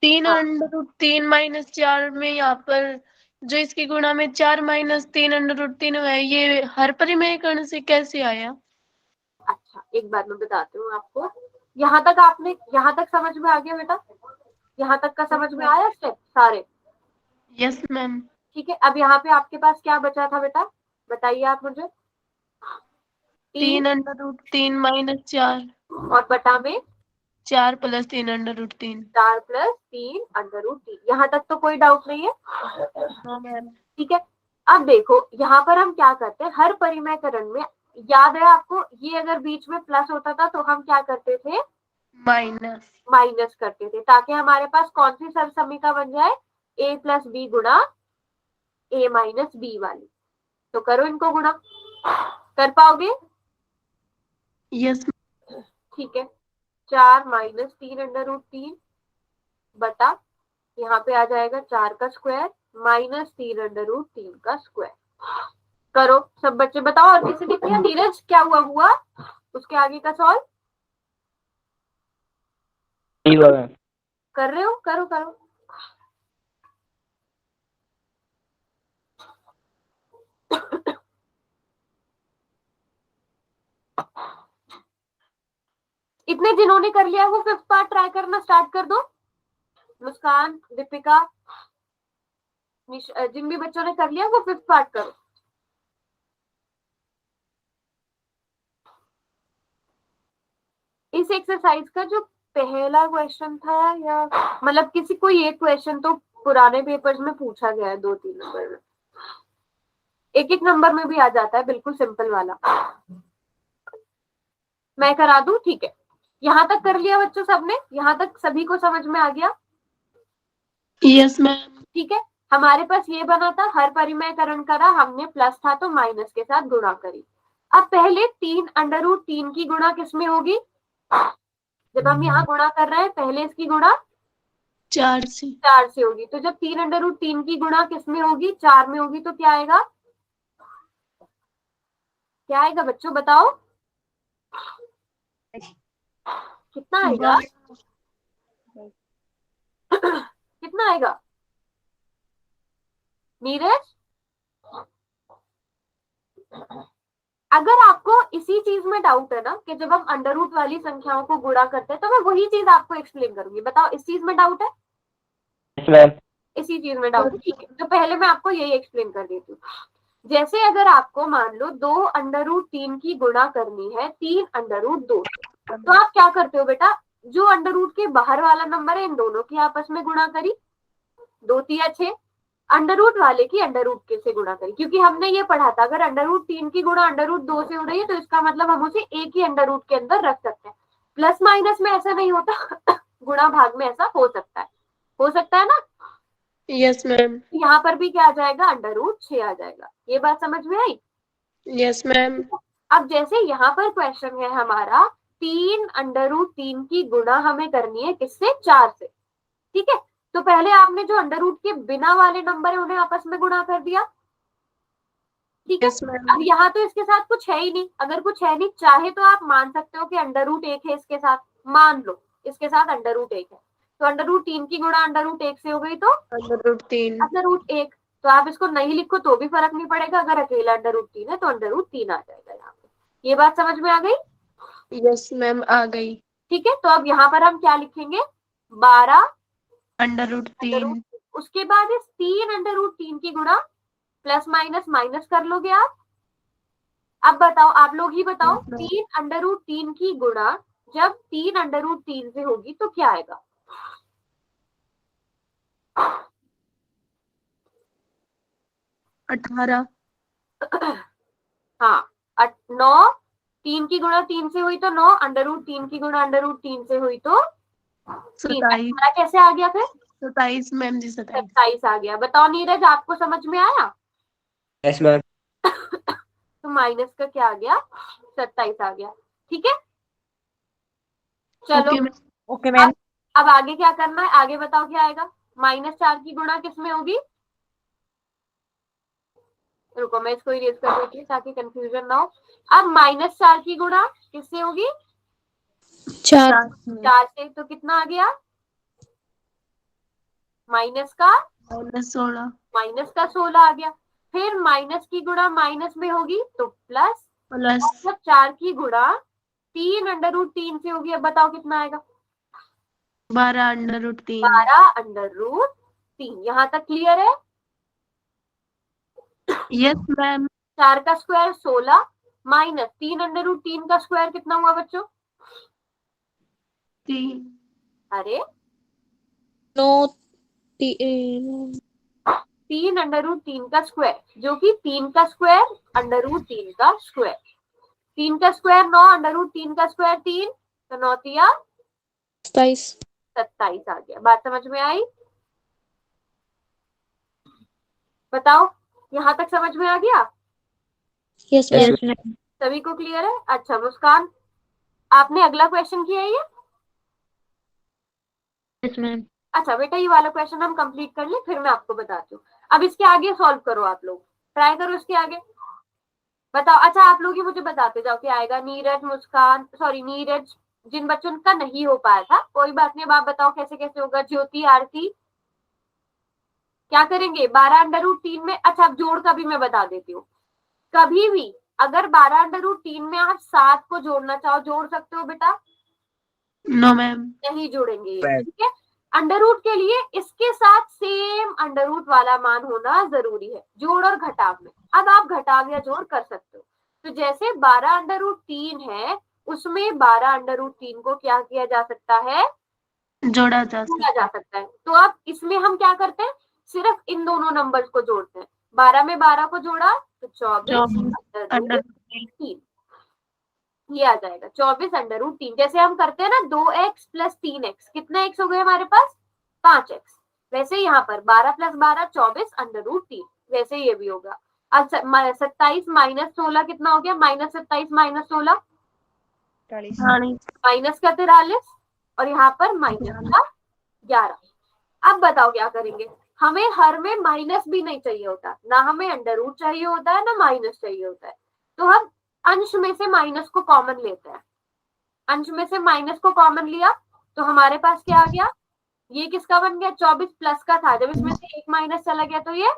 Speaker 1: 3/√3 - 4 में यहाँ पर जो इसकी गुणा में 4 - 3/√3 है, ये हर परिमेयकरण से कैसे आया?
Speaker 2: अच्छा एक बात मैं बताती हूँ आपको। यहाँ तक आपने, यहाँ तक समझ में आ गया बेटा? यहाँ तक का समझ में आया स्टेप सारे?
Speaker 1: Yes ma'am.
Speaker 2: ठीक है। अब यहाँ पे आपके पास क्या बचा था बेटा, बताइए आप मुझे।
Speaker 1: 3/√3 - 4
Speaker 2: और बटा में
Speaker 1: 4 + 3/√3।
Speaker 2: 4 + 3/√3। यहाँ तक तो कोई डाउट नहीं है?
Speaker 1: हाँ मैम।
Speaker 2: ठीक है। अब देखो यहाँ पर हम क्या करते हैं, हर परिमेयकरण में, याद है आपको, ये अगर बीच में प्लस होता था तो हम क्या करते थे?
Speaker 1: माइनस।
Speaker 2: माइनस करते थे, ताकि हमारे पास कौन सी सरसमीका बन जाए? a + b गुणा a - b वाली। तो करो इनको गुणा। कर पाओगे?
Speaker 1: यस।
Speaker 2: ठीक है। 4 - 3/√3 बटा, यहाँ पे आ जाएगा 4 का स्क्वायर - 3/√3 का स्क्वायर। करो सब बच्चे, बताओ और किसी ने किया? नीरज क्या हुआ उसके आगे का सॉल्व कर रहे हो? करो करो। इतने जिन्होंने कर लिया वो 5th पार्ट ट्राई करना स्टार्ट कर दो। मुस्कान, दीपिका, जिन भी बच्चों ने कर लिया वो 5th पार्ट करो। इस एक्सरसाइज का जो पहला क्वेश्चन था या मतलब किसी कोई एक क्वेश्चन तो पुराने पेपर्स में पूछा गया है 2-3 नंबर में, एक एक नंबर में भी आ जाता है, बिल्कुल सिंपल वाला। मैं करा दूं? ठीक है, यहाँ तक कर लिया बच्चों सबने? यहाँ तक सभी को समझ में आ गया?
Speaker 1: Yes ma'am.
Speaker 2: ठीक है, हमारे पास ये बना था, हर परिमेयकरण करा हमने, प्लस था तो माइनस के साथ गुणा करी। अब पहले 3√3 की गुणा किसमें होगी? जब हम यहाँ गुणा कर रहे हैं पहले इसकी गुणा
Speaker 1: 4 से।
Speaker 2: 4 से होगी, तो जब 3√3 की गुणा किसमें होगी? 4 में होगी, तो क्या आएगा? क्या आएगा बच्चों बताओ? कितना आएगा? कितना आएगा नीरज? अगर आपको इसी चीज में डाउट है ना कि जब हम अंडर रूट वाली संख्याओं को गुणा करते हैं, तो मैं वही चीज आपको एक्सप्लेन करूंगी। बताओ इस चीज में डाउट है? इसी चीज में डाउट है, ठीक है, तो पहले मैं आपको यही एक्सप्लेन कर देती हूँ। जैसे अगर आपको मान लो 2√3 की गुणा करनी है 3√2, तो आप क्या करते हो बेटा? जो अंडर रूट के बाहर वाला नंबर है इन दोनों की आपस में गुणा करी, 2 3 6, अंडर रूट वाले की अंडर रूट के से गुणा करी, क्योंकि हमने ये पढ़ा था अगर अंडर रूट 3 की गुणा अंडर रूट 2 से हो रही है तो इसका मतलब हम उसे एक ही अंडर रूट के अंदर रख सकते हैं। प्लस माइनस में ऐसा नहीं होता गुणा भाग में ऐसा हो सकता है ना?
Speaker 1: Yes ma'am.
Speaker 2: यहाँ पर भी क्या आ जाएगा? अंडर रूट 6 आ जाएगा। ये बात समझ में आई?
Speaker 1: Yes ma'am.
Speaker 2: अब जैसे यहाँ पर क्वेश्चन है हमारा 3√3 की गुणा हमें करनी है किससे? 4 से, ठीक है, तो पहले आपने जो अंडर रूट के बिना वाले नंबर है उन्हें आपस में गुणा कर दिया, ठीक है।
Speaker 1: Yes ma'am.
Speaker 2: अब यहाँ तो इसके साथ कुछ है ही नहीं, अगर कुछ है नहीं चाहे तो आप मान सकते हो कि अंडर रूट 1 है इसके साथ, मान लो इसके साथ अंडर रूट 1 है, तो अंडर रूट 3 की गुणा अंडर रूट 1 से हो गई तो
Speaker 1: अंडर रूट 3।
Speaker 2: अंडर रूट 1, तो आप इसको नहीं लिखो तो भी फर्क नहीं पड़ेगा, अगर अकेला अंडर रूट 3 है तो अंडर रूट 3 आ जाएगा यहाँ पे। ये बात समझ में आ गई?
Speaker 1: यस मैम आ गई।
Speaker 2: ठीक है, तो अब यहाँ पर हम क्या लिखेंगे? 12
Speaker 1: अंडर रूट 3।
Speaker 2: उसके बाद इस 3√3 की गुणा प्लस माइनस माइनस कर लोगे आप। अब बताओ, आप लोग ही बताओ, 3√3 की गुणा जब 3√3 से होगी तो क्या आएगा?
Speaker 1: 18।
Speaker 2: हाँ, 9, 3 की गुणा 3 से हुई तो 9, अंडर रूट 3 की गुणा अंडर रूट 3 से हुई तो 3।
Speaker 1: 27।
Speaker 2: कैसे आ गया फिर?
Speaker 1: 27 मैम जी, 27।
Speaker 2: 27 आ गया। बताओ नीरज, आपको समझ में आया?
Speaker 5: Yes ma'am.
Speaker 2: तो माइनस का क्या आ गया? 27 आ गया, ठीक है। चलो
Speaker 4: ओके मैम।
Speaker 2: अब आगे क्या करना है? आगे बताओ क्या आएगा? -4 की गुणा किसमें होगी? रुको मैं इसको इरेज कर देती हूँ ताकि कंफ्यूजन ना हो। अब -4 की गुणा किससे होगी?
Speaker 3: 4
Speaker 2: 4 से, तो कितना आ गया? माइनस का
Speaker 1: -16।
Speaker 2: आ गया। फिर माइनस की गुणा माइनस में होगी तो प्लस,
Speaker 1: प्लस
Speaker 2: मतलब 4 की गुणा 3√3 से होगी। अब बताओ कितना आएगा?
Speaker 1: 12 अंडर रूट 3।
Speaker 2: 12√3। यहाँ तक क्लियर है?
Speaker 1: Yes ma'am.
Speaker 2: 4 का स्क्वायर 16 माइनस 3√3 का स्क्वायर कितना हुआ बच्चों?
Speaker 1: 3।
Speaker 2: अरे
Speaker 3: 9
Speaker 2: 3√3 का स्क्वायर, जो कि 3 का स्क्वायर अंडर रूट 3 का स्क्वायर, 3 का स्क्वायर 9, अंडर रूट 3 का स्क्वायर 3, तो 9 तिया 27 आ गया। बात समझ में आई? बताओ यहाँ तक समझ में आ गया?
Speaker 3: Yes ma'am.
Speaker 2: सभी को क्लियर है? अच्छा मुस्कान, आपने अगला क्वेश्चन किया है ये?
Speaker 3: Yes ma'am.
Speaker 2: अच्छा बेटा, ये वाला क्वेश्चन हम कंप्लीट कर ले फिर मैं आपको बताती हूँ। अब इसके आगे सॉल्व करो, आप लोग ट्राई करो इसके आगे। बताओ, अच्छा आप लोग ही मुझे बताते जाओ क्या आएगा। नीरज, मुस्कान, सॉरी नीरज, जिन बच्चों का नहीं हो पाया था कोई बात नहीं, अब आप बताओ कैसे कैसे होगा। ज्योति, आरती, क्या करेंगे? 12 अंडर रूट 3 में, अच्छा अब जोड़ का भी मैं बता देती हूँ। कभी भी अगर 12 अंडर रूट 3 में आप 7 को जोड़ना चाहो जोड़ सकते हो बेटा?
Speaker 1: No ma'am.
Speaker 2: नहीं जोड़ेंगे ये, ठीक है। अंडर रूट के लिए इसके साथ सेम अंडर रूट वाला मान होना जरूरी है, जोड़ और घटाव में। अब आप घटाव या जोड़ कर सकते हो। तो जैसे 12 अंडर रूट 3 है उसमें 12√3 को क्या किया जा सकता है,
Speaker 1: जोड़ा जा
Speaker 2: जोड़ा जा सकता है। तो अब इसमें हम क्या करते हैं, सिर्फ इन दोनों नंबर्स को जोड़ते हैं। 12 में 12 को जोड़ा तो 24
Speaker 1: अंडर
Speaker 2: 3 ये आ जाएगा। 24 √3 जैसे हम करते हैं ना 2x + 3x, कितना x हो गए हमारे पास 5x। वैसे यहाँ पर 12 + 12 24 √3, वैसे ये भी होगा। अब 27 - 16 कितना हो गया, -27 - 16 माइनस का 43 और यहाँ पर माइनस का 11। अब बताओ क्या करेंगे, हमें हर में माइनस भी नहीं चाहिए होता, ना हमें अंडर रूट चाहिए होता है, ना माइनस चाहिए होता है। तो हम अंश में से माइनस को कॉमन लेते हैं। अंश में से माइनस को कॉमन लिया तो हमारे पास क्या आ गया, ये किसका बन गया, 24 प्लस का था, जब इसमें से एक माइनस चला गया तो ये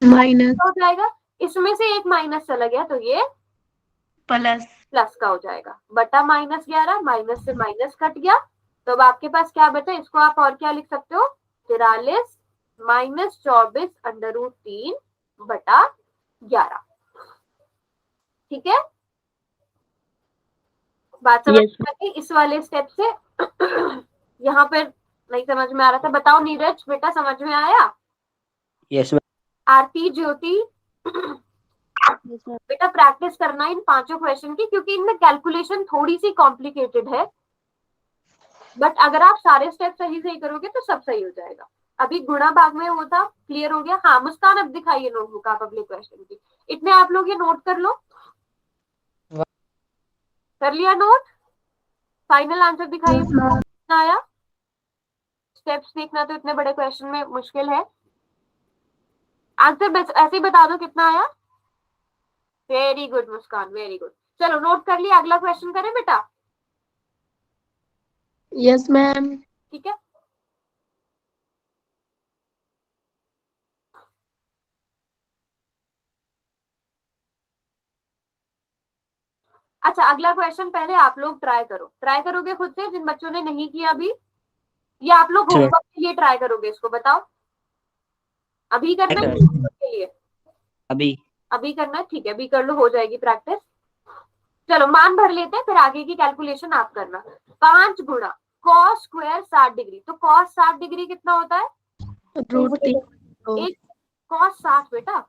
Speaker 1: माइनस
Speaker 2: हो जाएगा, इसमें से एक माइनस चला गया तो ये
Speaker 1: प्लस
Speaker 2: प्लस का हो जाएगा, बटा -11, माइनस से माइनस कट गया। तो अब आपके पास क्या बचा, इसको आप और क्या लिख सकते हो, 43 - 24 √3 बटा 11। ठीक है, बात समझ में आ गई इस वाले स्टेप से। यहाँ पर नहीं समझ में आ रहा था, बताओ नीरज बेटा समझ में आया।
Speaker 5: यस
Speaker 2: आरती ज्योति बेटा प्रैक्टिस करना इन 5 क्वेश्चन की, क्योंकि इनमें कैलकुलेशन थोड़ी सी कॉम्प्लिकेटेड है, बट अगर आप सारे स्टेप सही सही करोगे तो सब सही हो जाएगा। अभी गुणा भाग में वो था, क्लियर हो गया। हाँ मुस्कान, अब दिखाइए नोटबुक आप अगले क्वेश्चन की। इतने आप लोग ये नोट कर लो, कर लिया नोट, फाइनल आंसर दिखाइए कितना आया। स्टेप्स देखना तो इतने बड़े क्वेश्चन में मुश्किल है, आंसर बस ऐसे ही बता दो कितना आया। वेरी गुड मुस्कान, वेरी गुड। चलो नोट कर लिया, अगला क्वेश्चन करें बेटा।
Speaker 1: Yes ma'am.
Speaker 2: ठीक है, अच्छा अगला क्वेश्चन पहले आप लोग ट्राई करो, ट्राई करोगे खुद से जिन बच्चों ने नहीं किया अभी, या आप लोग होमवर्क के लिए ट्राई करोगे, इसको बताओ। अभी करना है होमवर्क के लिए, अभी करना है, ठीक है अभी कर लो, हो जाएगी प्रैक्टिस। चलो मान भर लेते हैं, फिर आगे की कैलकुलेशन आप करना। 5 गुणा cos स्क्वायर 60 डिग्री, तो cos 60 डिग्री कितना होता है,
Speaker 1: √3
Speaker 2: एक cos 60 बेटा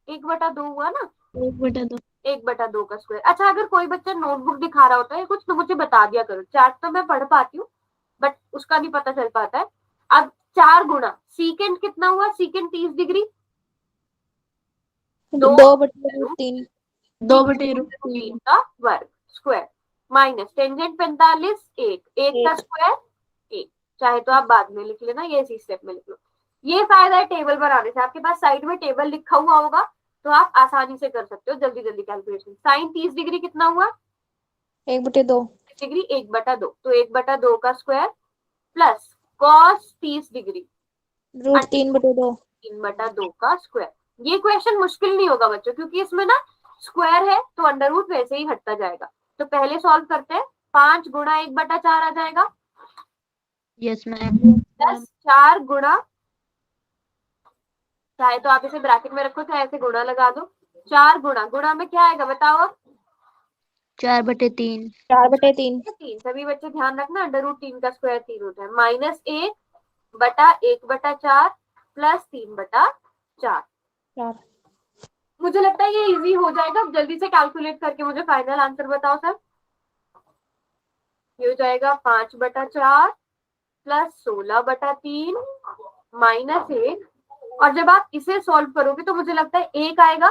Speaker 2: 1/2 हुआ ना,
Speaker 1: 1/2
Speaker 2: 1/2 का स्क्वायर। अच्छा अगर कोई बच्चा नोटबुक दिखा रहा होता है कुछ तो मुझे बता दिया करो, चार्ट तो मैं पढ़ पाती हूँ बट उसका नहीं पता चल पाता है। अब 4 गुणा सीकेंड कितना हुआ, सीकेंड 30 डिग्री,
Speaker 3: 2/√3
Speaker 1: 2/√3
Speaker 2: का वर्ग स्क्वायर, माइनस टेंजेंट 45 एक का स्क्वायर 1, चाहे तो आप बाद में लिख लेना, ये इसी स्टेप में लिख लो। ये फायदा है टेबल बनाने से, आपके पास साइड में टेबल लिखा हुआ होगा तो आप आसानी से कर सकते हो जल्दी जल्दी कैलकुलेशन। साइन 30 डिग्री कितना हुआ,
Speaker 3: 1/2
Speaker 2: डिग्री 1/2, तो 1/2 का स्क्वायर प्लस कॉस 30 डिग्री
Speaker 3: √3/2
Speaker 2: 3/2 का स्क्वायर। ये क्वेश्चन मुश्किल नहीं होगा बच्चों, क्योंकि इसमें ना स्क्वायर है तो अंडर रूट वैसे ही हटता जाएगा। तो पहले सॉल्व करते हैं, 5 गुणा 1/4 आ जाएगा,
Speaker 1: यस मैम।
Speaker 2: प्लस 4 गुणा, चाहे तो आप इसे ब्रैकेट में रखो चाहे ऐसे गुणा लगा दो, 4 गुणा, गुणा में क्या आएगा बताओ अब,
Speaker 1: 4/3
Speaker 3: 4/3
Speaker 2: 3। सभी बच्चे ध्यान रखना, अंडर रूट 3 का स्क्वायर 3 होता है, -1/1/4 प्लस 3/4।
Speaker 3: 4
Speaker 2: मुझे लगता है ये इजी हो जाएगा, जल्दी से कैलकुलेट करके मुझे फाइनल आंसर बताओ सर। ये हो जाएगा 5/4 प्लस 16/3 -1, और जब आप इसे सॉल्व करोगे तो मुझे लगता है 1 आएगा।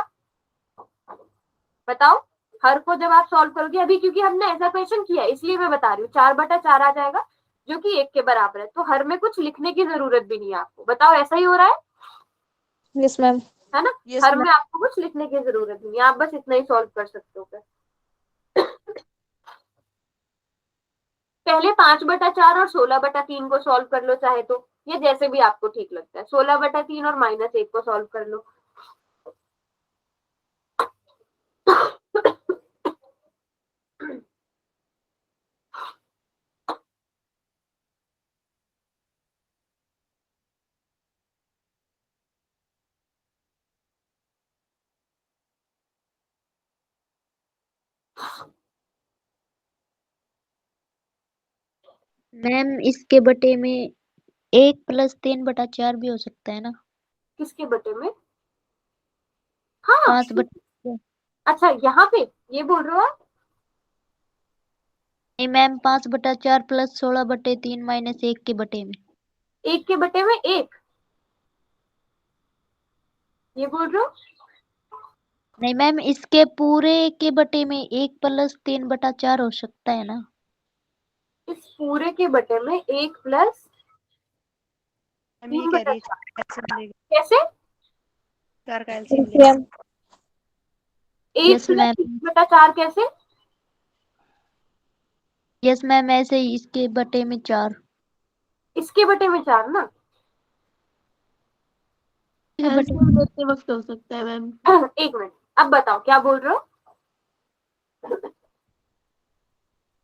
Speaker 2: बताओ हर को जब आप सॉल्व करोगे, अभी क्योंकि हमने ऐसा क्वेश्चन किया इसलिए मैं बता रही हूँ, 4/4 आ जाएगा जो कि 1 के बराबर है, तो हर में कुछ लिखने की जरूरत भी नहीं है आपको। बताओ ऐसा ही हो रहा
Speaker 3: यस मैम
Speaker 2: है ना,
Speaker 4: Yes,
Speaker 2: हर
Speaker 4: ma'am.
Speaker 2: में आपको कुछ लिखने की जरूरत नहीं है, आप बस इतना ही सॉल्व कर सकते हो फिर। पहले 5/4 और 16/3 को सॉल्व कर लो चाहे तो, ये जैसे भी आपको ठीक लगता है। 16/3 और -1 को सॉल्व कर लो।
Speaker 6: मैम इसके बटे में 1+3/4 भी हो सकता है ना?
Speaker 2: किसके बटे में? हाँ
Speaker 6: 5/4।
Speaker 2: अच्छा, यहाँ पे ये बोल रहे हो आप?
Speaker 6: नहीं मैम, 5/4 + 16/3 - 1 के बटे में।
Speaker 2: 1 के बटे में 1, ये बोल रहे हो?
Speaker 6: नहीं मैम, इसके पूरे के बटे में 1+3/4 हो सकता है ना?
Speaker 2: इस पूरे के बटे में 1 प्लस
Speaker 7: हम ये
Speaker 2: 3
Speaker 7: कह
Speaker 2: बटा
Speaker 7: रही
Speaker 2: 4,
Speaker 7: है
Speaker 2: कैसे?
Speaker 7: 4 का एलसीएम लेंगे।
Speaker 3: LCM
Speaker 2: 1
Speaker 6: yes
Speaker 2: plus
Speaker 6: ma'am.
Speaker 2: 3/4 कैसे?
Speaker 6: यस मैम, ऐसे ही इसके बटे में 4।
Speaker 2: इसके बटे में 4 ना।
Speaker 6: के बटे
Speaker 1: एलसीएम लेते वक्त हो सकता है मैम।
Speaker 2: 1 मिनट, अब बताओ क्या बोल रहे हो?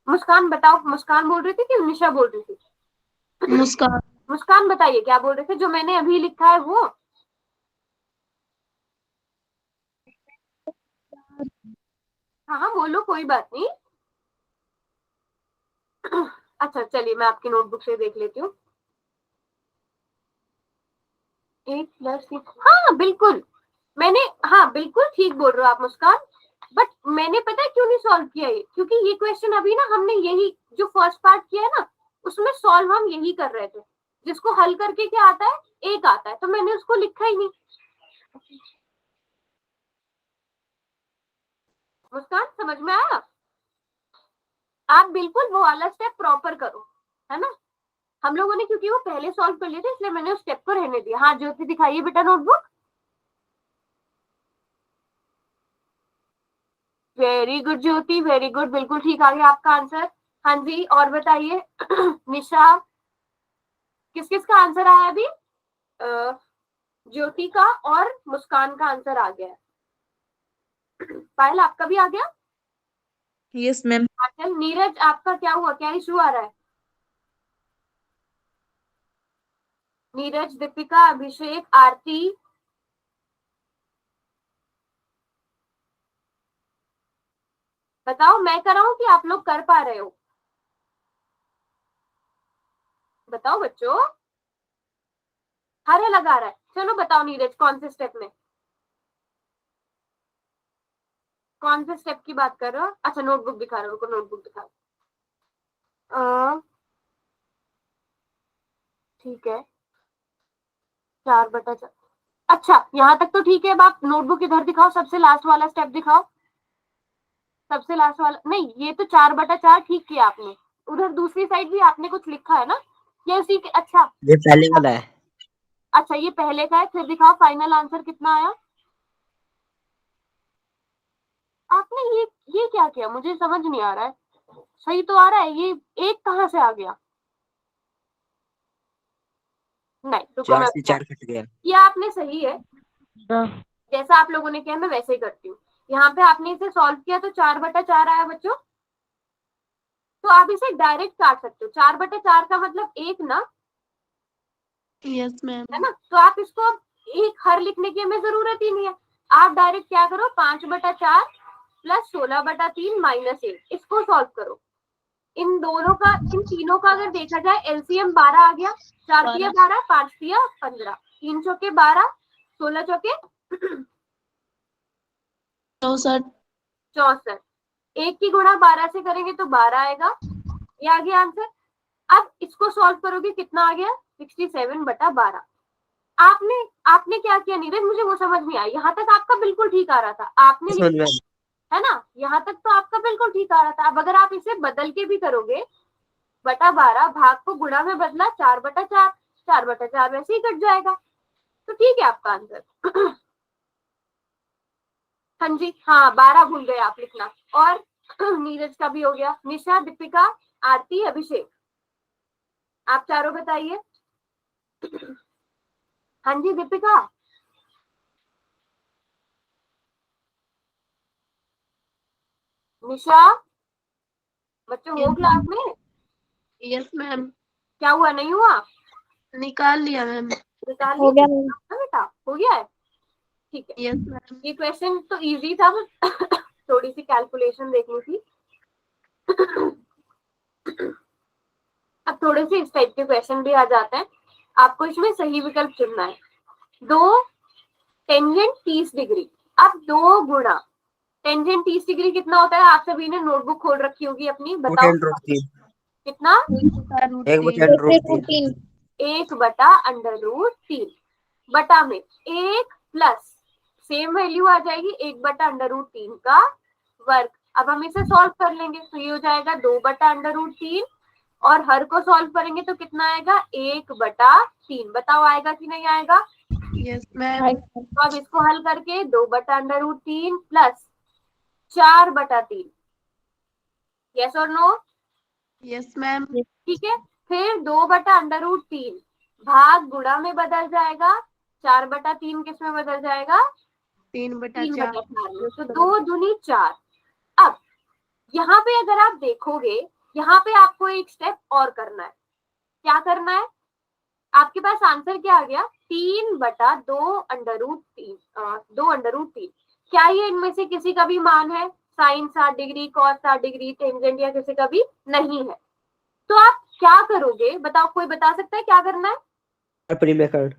Speaker 2: मुस्कान बताओ, मुस्कान बोल रही थी कि निशा बोल रही थी?
Speaker 1: मुस्कान।
Speaker 2: मुस्कान बताइए क्या बोल रहे थे, जो मैंने अभी लिखा है वो। हाँ हाँ बोलो, कोई बात नहीं। अच्छा चलिए, मैं आपकी नोटबुक से देख लेती हूँ। 1 प्लस 6, हाँ बिल्कुल, मैंने, हाँ बिल्कुल ठीक बोल रहे हो आप मुस्कान। बट मैंने पता है क्यों नहीं सॉल्व किया ये, क्योंकि ये क्वेश्चन अभी ना हमने यही जो फर्स्ट पार्ट किया है ना, उसमें सॉल्व हम यही कर रहे थे। जिसको हल करके क्या आता है, 1 आता है, तो मैंने उसको लिखा ही नहीं। मुस्कान समझ में आया? आप बिल्कुल वो वाला स्टेप प्रॉपर करो, है ना। हम लोगों ने क्योंकि वो पहले सॉल्व कर लिए थे, इसलिए मैंने उस स्टेप को रहने दिया। हाँ ज्योति दिखाइए बेटा नोटबुक। वेरी गुड ज्योति, वेरी गुड, बिल्कुल ठीक आ गया आपका आंसर। हाँ जी, और बताइए। निशा, किस किस का आंसर आया अभी? ज्योति का और मुस्कान का आंसर आ गया है। पायल आपका भी आ गया?
Speaker 4: Yes ma'am.
Speaker 2: आंचल, नीरज आपका क्या हुआ, क्या इशू आ रहा है? नीरज, दीपिका, अभिषेक, आरती, बताओ मैं कराऊं कि आप लोग कर पा रहे हो? बताओ बच्चों, हरे लगा रहा है। चलो बताओ नीरज, कौन से स्टेप में, कौन से स्टेप की बात कर रहे हो? अच्छा नोटबुक दिखा रहे हो, नोटबुक दिखा ठीक है, 4/4। अच्छा यहाँ तक तो ठीक है। अब आप नोटबुक इधर दिखाओ, सबसे लास्ट वाला स्टेप दिखाओ। सबसे लास्ट वाला नहीं, ये तो 4/4 ठीक किया आपने। उधर दूसरी साइड भी आपने कुछ लिखा है ना, ये उसी के, अच्छा
Speaker 5: ये पहले वाला है।
Speaker 2: अच्छा ये पहले का है, फिर दिखाओ फाइनल आंसर कितना आया आपने। ये क्या किया, मुझे समझ नहीं आ रहा है। सही तो आ रहा है, ये 1 कहाँ से आ गया? नहीं रुको,
Speaker 5: 4
Speaker 2: मैं
Speaker 5: से 4 कट गया।
Speaker 2: ये आपने सही है, जैसा आप लोगों ने किया मैं वैसे ही करती हूँ। यहाँ पे आपने इसे सॉल्व किया तो 4/4 आया बच्चों, तो आप इसे डायरेक्ट काट सकते हो। 4/4 का मतलब 1 ना,
Speaker 1: यस मैम।
Speaker 2: है ना। तो आप इसको अब 1 हर लिखने की हमें जरूरत ही नहीं है। आप डायरेक्ट क्या करो, 5/4 + 16/3 - 1, इसको सॉल्व करो। इन दोनों का, इन तीनों का अगर देखा जाए एलसीएम 12 आ गया। 4 तिया 12, 5 तिया 15, 3 चौके 12, 16 चौके
Speaker 1: 64।
Speaker 2: 64। 1 की गुणा 12 से करेंगे तो 12 आएगा, ये आ गया आंसर। अब इसको सॉल्व करोगे कितना आ गया, 67/12। आपने आपने क्या किया नीरज, मुझे वो समझ नहीं आया। यहाँ तक आपका बिल्कुल ठीक आ रहा था, आपने
Speaker 5: समझ में
Speaker 2: है ना, यहाँ तक तो आपका बिल्कुल ठीक आ रहा था। अब अगर आप इसे बदल के भी करोगे, बटा 12 भाग को गुणा में बदला, 4/4, 4/4 वैसे ही कट जाएगा, तो ठीक है आपका आंसर। हाँ जी, हाँ 12 भूल गए आप लिखना। और नीरज का भी हो गया। निशा, दीपिका, आरती, अभिषेक, आप चारों बताइए। हाँ जी दीपिका, निशा, बच्चों हो क्लास में?
Speaker 1: Yes ma'am.
Speaker 2: क्या हुआ, नहीं हुआ?
Speaker 1: निकाल लिया मैम।
Speaker 2: निकाल
Speaker 3: हो
Speaker 2: लिया
Speaker 3: गया मैम।
Speaker 2: बेटा, हो गया है, ठीक है।
Speaker 1: Yes ma'am.
Speaker 2: ये क्वेश्चन तो इजी था, बस थोड़ी सी कैलकुलेशन देखनी थी। अब थोड़े से इस टाइप के क्वेश्चन भी आ जाते हैं, आपको इसमें सही विकल्प चुनना है। 2 टेंजेंट 30 डिग्री, अब 2 गुणा टेंजेंट 30 डिग्री कितना होता है? आप सभी ने नोटबुक खोल रखी होगी अपनी, बताओ कितना?
Speaker 3: 1/√3
Speaker 2: 1/√3 बटा में 1 प्लस सेम वैल्यू आ जाएगी 1/√3 का वर्ग। अब हम इसे सॉल्व कर लेंगे तो ये हो जाएगा 2/√3 और हर को सॉल्व करेंगे तो कितना आएगा? 1/3। बताओ आएगा कि नहीं आएगा?
Speaker 1: Yes ma'am.
Speaker 2: तो अब इसको हल करके 2/√3 प्लस 4/3, यस और नो?
Speaker 1: Yes ma'am.
Speaker 2: ठीक है, फिर 2/√3 भाग गुणा में बदल जाएगा, 4/3 किस में बदल जाएगा?
Speaker 1: 3/4।
Speaker 2: 3/4 में। तो 2 दूनी 4। अब यहाँ पे अगर आप देखोगे, यहाँ पे आपको एक स्टेप और करना है। क्या करना है? आपके पास आंसर क्या आ गया? 3/2√3। 2√3 क्या ये इनमें से किसी का भी मान है? Sine 60 degree, cos 60 degree, tangent या किसी का भी नहीं है। तो आप क्या करोगे बताओ? कोई बता सकता है क्या करना है?
Speaker 5: परिमेयकरण।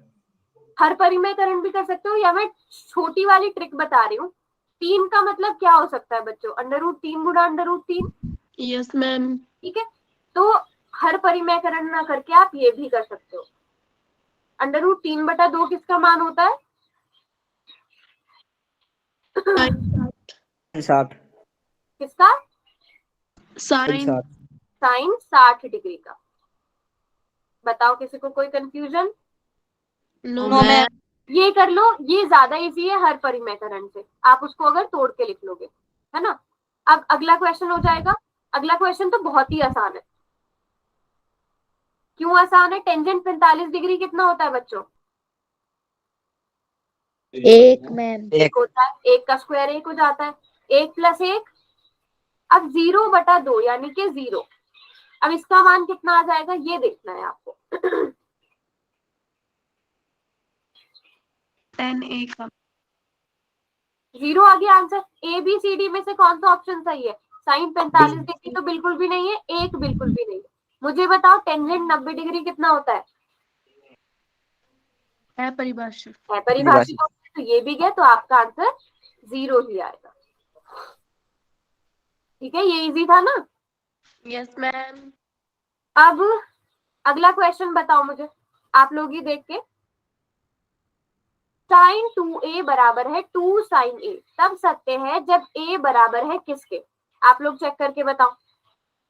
Speaker 2: हर परिमेयकरण भी कर सकते हो, या मैं छोटी वाली ट्रिक बता रही हूँ। 3 का मतलब क्या हो सकता है बच्चों? √3 गुणा √3।
Speaker 1: Yes ma'am.
Speaker 2: ठीक है, तो हर परिमेयकरण ना करके आप ये भी कर सकते हो। √3/2 किसका मान होता है?
Speaker 5: 60।
Speaker 2: किसका?
Speaker 1: साइन।
Speaker 2: साइन 60 डिग्री का। बताओ किसी को कोई confusion?
Speaker 1: No
Speaker 4: no
Speaker 1: ma'am.
Speaker 4: Ma'am.
Speaker 2: ये कर लो, ये ज्यादा इजी है हर परिमेयकरण से, आप उसको अगर तोड़ के लिख लोगे, है ना। अब अगला क्वेश्चन हो जाएगा। अगला क्वेश्चन तो बहुत ही आसान है। क्यों आसान है? टेंजेंट 45 डिग्री कितना होता है बच्चों?
Speaker 6: 1 मैम।
Speaker 2: 1 होता है। 1 का स्क्वायर 1 हो जाता है। 1 + 1, अब 0/2 यानी कि 0। अब इसका मान कितना आ जाएगा ये देखना है आपको।
Speaker 1: 10A का
Speaker 2: 0 आ गया आंसर। ABCD में से कौन सा ऑप्शन सही है? साइन 45 डिग्री तो बिल्कुल भी नहीं है, 1 बिल्कुल भी नहीं है। मुझे बताओ टेंजेंट 90 डिग्री कितना होता है?
Speaker 1: है परिभाषित।
Speaker 2: है परिभाषित। तो ये भी गया, तो आपका आंसर 0 ही आएगा। ठीक है, ये इजी था ना।
Speaker 1: Yes ma'am.
Speaker 2: अब अगला क्वेश्चन बताओ मुझे, आप लोग ही देख के। साइन 2A बराबर है 2 साइन A तब सत्य है जब A बराबर है किसके? आप लोग चेक करके बताओ।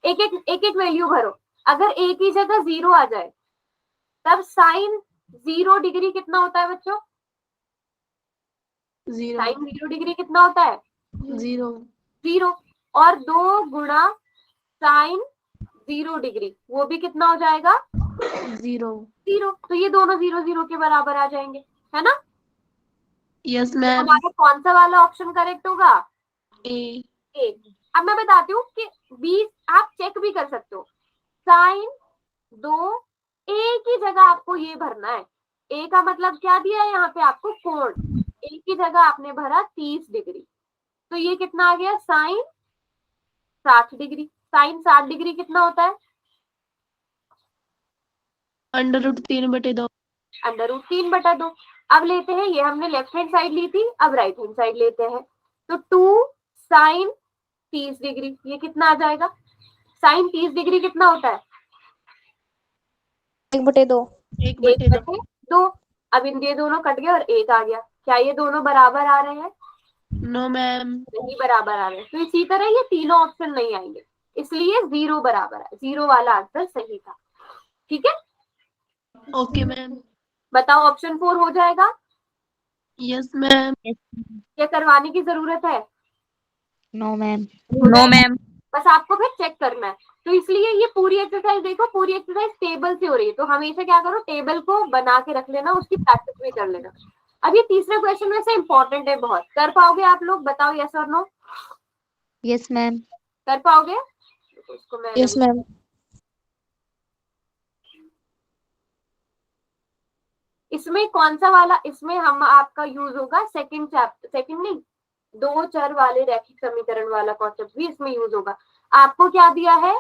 Speaker 2: एक एक वैल्यू भरो। अगर A की जगह 0 आ जाए तब साइन 0 डिग्री कितना होता है बच्चों?
Speaker 1: 0।
Speaker 2: साइन 0 डिग्री कितना होता है?
Speaker 1: 0।
Speaker 2: और 2 गुणा साइन 0 डिग्री, वो भी कितना हो जाएगा?
Speaker 1: 0।
Speaker 2: तो ये दोनों 0 0 के बराबर आ जाएंगे, है ना।
Speaker 1: Yes ma'am.
Speaker 2: हमारा कौन सा वाला ऑप्शन करेक्ट होगा?
Speaker 1: ए।
Speaker 2: अब मैं बताती हूँ कि 20 आप चेक भी कर सकते हो। साइन 2 A की जगह आपको ये भरना है। A का मतलब क्या दिया है यहाँ पे आपको? कोण। A की जगह आपने भरा 30 डिग्री, तो ये कितना आ गया? Sign 60 degree. साइन 60 डिग्री कितना होता है?
Speaker 1: √3/2।
Speaker 2: √3/2। अब लेते हैं, ये हमने लेफ्ट हैंड साइड ली थी, अब राइट हैंड साइड लेते हैं। तो 2 साइन 30 डिग्री, ये कितना आ जाएगा? साइन 30 डिग्री कितना होता है?
Speaker 3: 1/2।
Speaker 1: 1/2।
Speaker 2: अब ये दोनों कट गए और 1 आ गया। क्या ये दोनों बराबर आ रहे हैं?
Speaker 1: No ma'am.
Speaker 2: नहीं बराबर आ रहे हैं। तो इसी तरह ये तीनों ऑप्शन नहीं आएंगे, इसलिए 0 बराबर है। 0 वाला आंसर सही था। ठीक है,
Speaker 1: ओके मैम।
Speaker 2: बताओ ऑप्शन 4 हो जाएगा?
Speaker 1: Yes ma'am.
Speaker 2: क्या करवाने की जरूरत है?
Speaker 6: No ma'am.
Speaker 4: No ma'am.
Speaker 2: बस आपको फिर चेक करना है। तो इसलिए ये पूरी एक्सरसाइज देखो, पूरी एक्सरसाइज टेबल से हो रही है, तो हमेशा क्या करो, टेबल को बना के रख लेना, उसकी प्रैक्टिस भी कर लेना। अब ये तीसरा क्वेश्चन वैसे इंपॉर्टेंट है बहुत। कर पाओगे आप लोग? बताओ यस और नो।
Speaker 6: Yes ma'am.
Speaker 2: कर पाओगे? उसको मैं
Speaker 3: यस मैम।
Speaker 2: इसमें कौन सा वाला, इसमें हम आपका यूज होगा सेकंड चैप्टर, सेकंड नहीं, 2 चर वाले रैखिक समीकरण वाला कॉन्सेप्ट भी इसमें यूज होगा। आपको क्या दिया है?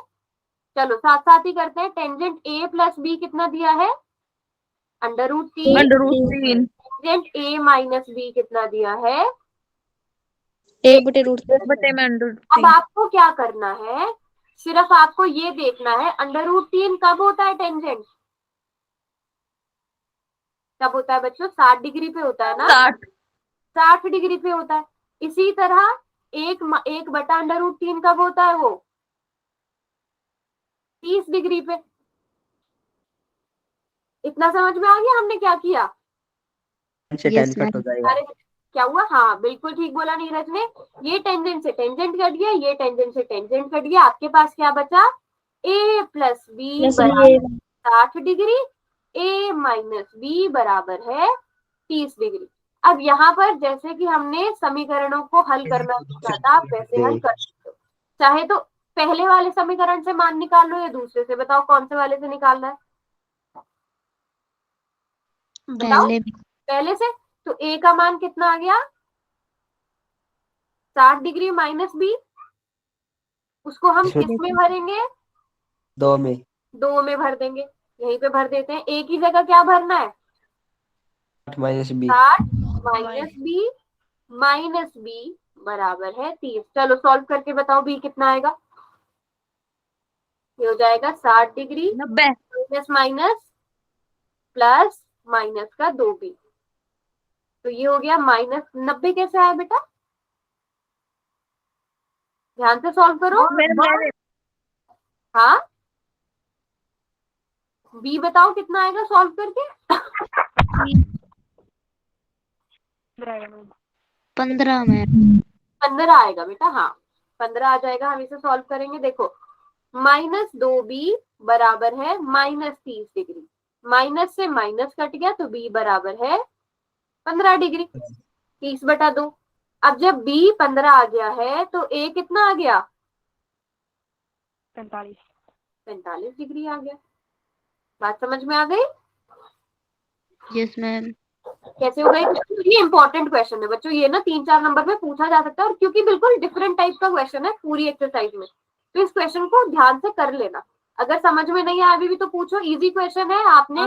Speaker 2: चलो साथ साथ ही करते हैं। टेंजेंट ए प्लस बी कितना दिया है? √3।
Speaker 4: √3
Speaker 2: टेंजेंट ए माइनस बी कितना दिया है?
Speaker 3: 1/√3
Speaker 4: बटे में
Speaker 2: अब
Speaker 4: √3
Speaker 2: आपको क्या करना है, सिर्फ आपको ये देखना है √3 कब होता है टेंजेंट? कब होता है बच्चों? 60 डिग्री पे होता है ना? 60 डिग्री पे होता है। इसी तरह 1/√3 कब होता है? वो 30 डिग्री पे। इतना समझ में आ गया हमने क्या किया?
Speaker 5: से
Speaker 6: Yes,
Speaker 5: 10 कट हो जाएगा।
Speaker 2: अरे क्या हुआ? हाँ बिल्कुल ठीक बोला नीरज ने। ये टेंजेंट से टेंजेंट कट गया, ये टेंजेंट से टेंजेंट कट गया। आपके पास क्या बचा? a प्लस बी बराबर 60 डिग्री, a माइनस बी बराबर है 30 डिग्री। अब यहाँ पर जैसे कि हमने समीकरणों को हल करना सीखा था, आप वैसे हल कर सकते हो। चाहे तो पहले वाले समीकरण से मान निकाल लो या दूसरे से। बताओ कौन से वाले से निकालना है? बताओ। पहले से। तो a का मान कितना आ गया? 60 डिग्री माइनस बी। उसको हम किस में भरेंगे?
Speaker 5: 2 में।
Speaker 2: 2 में भर देंगे। यहीं पे भर देते हैं। a की जगह क्या भरना है?
Speaker 5: 60 - b।
Speaker 2: 60 माइनस बी बराबर है 30। चलो सॉल्व करके बताओ b कितना आएगा? ये हो जाएगा 60 degree
Speaker 4: 90
Speaker 2: minus minus plus minus का 2b। तो ये हो गया -90। कैसे आया बेटा? ध्यान से सॉल्व करो। हाँ b बताओ कितना आएगा सॉल्व करके?
Speaker 6: 15 मैम।
Speaker 2: 15 आएगा बेटा। हाँ 15 आ जाएगा। हम इसे सॉल्व करेंगे। देखो -2b बराबर है -30 डिग्री। माइनस से माइनस कट गया तो b बराबर है 15 डिग्री। 30/2। अब जब b 15 आ गया है तो a कितना आ गया? 45 डिग्री आ गया। बात समझ में आ गई?
Speaker 6: Yes ma'am.
Speaker 2: कैसे हो गई? ये इंपॉर्टेंट क्वेश्चन है बच्चों। ये ना 3-4 नंबर में पूछा जा सकता है, और क्योंकि बिल्कुल डिफरेंट टाइप का क्वेश्चन है पूरी एक्सरसाइज में, तो इस क्वेश्चन को ध्यान से कर लेना। अगर समझ में नहीं आया अभी भी तो पूछो। इजी क्वेश्चन है। आपने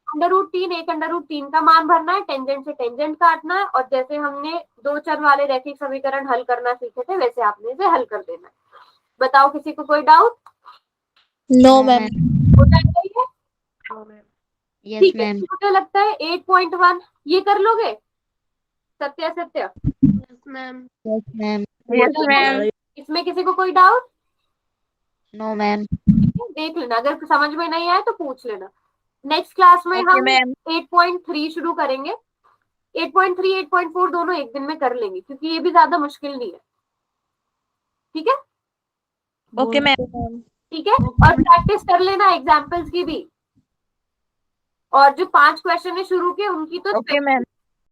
Speaker 2: √3 1/√3 का मान भरना है, टेंजेंट से टेंजेंट काटना है, और जैसे हमने 2 चर वाले रैखिक समीकरण हल करना सीखे थे वैसे आपने इसे हल कर देना है। बताओ किसी को कोई डाउट?
Speaker 3: No ma'am.
Speaker 2: हो जाएगा ये?
Speaker 6: यस
Speaker 2: ठीक है।
Speaker 6: मैम।
Speaker 2: मुझे लगता है 8.1 ये कर लोगे? सत्य सत्य
Speaker 1: यस मैम।
Speaker 6: Yes ma'am.
Speaker 2: इसमें किसी को कोई डाउट?
Speaker 6: No ma'am.
Speaker 2: देख लेना, अगर समझ में नहीं आए तो पूछ लेना। नेक्स्ट क्लास में हम 8.3 शुरू करेंगे। 8.3 8.4 दोनों एक दिन में कर लेंगे, क्योंकि ये भी ज्यादा मुश्किल नहीं है। ठीक है?
Speaker 4: Okay ma'am.
Speaker 2: ठीक है। और प्रैक्टिस कर लेना एग्जाम्पल्स की भी। और जो 5 क्वेश्चन है शुरू के उनकी तो
Speaker 4: ओके मैम।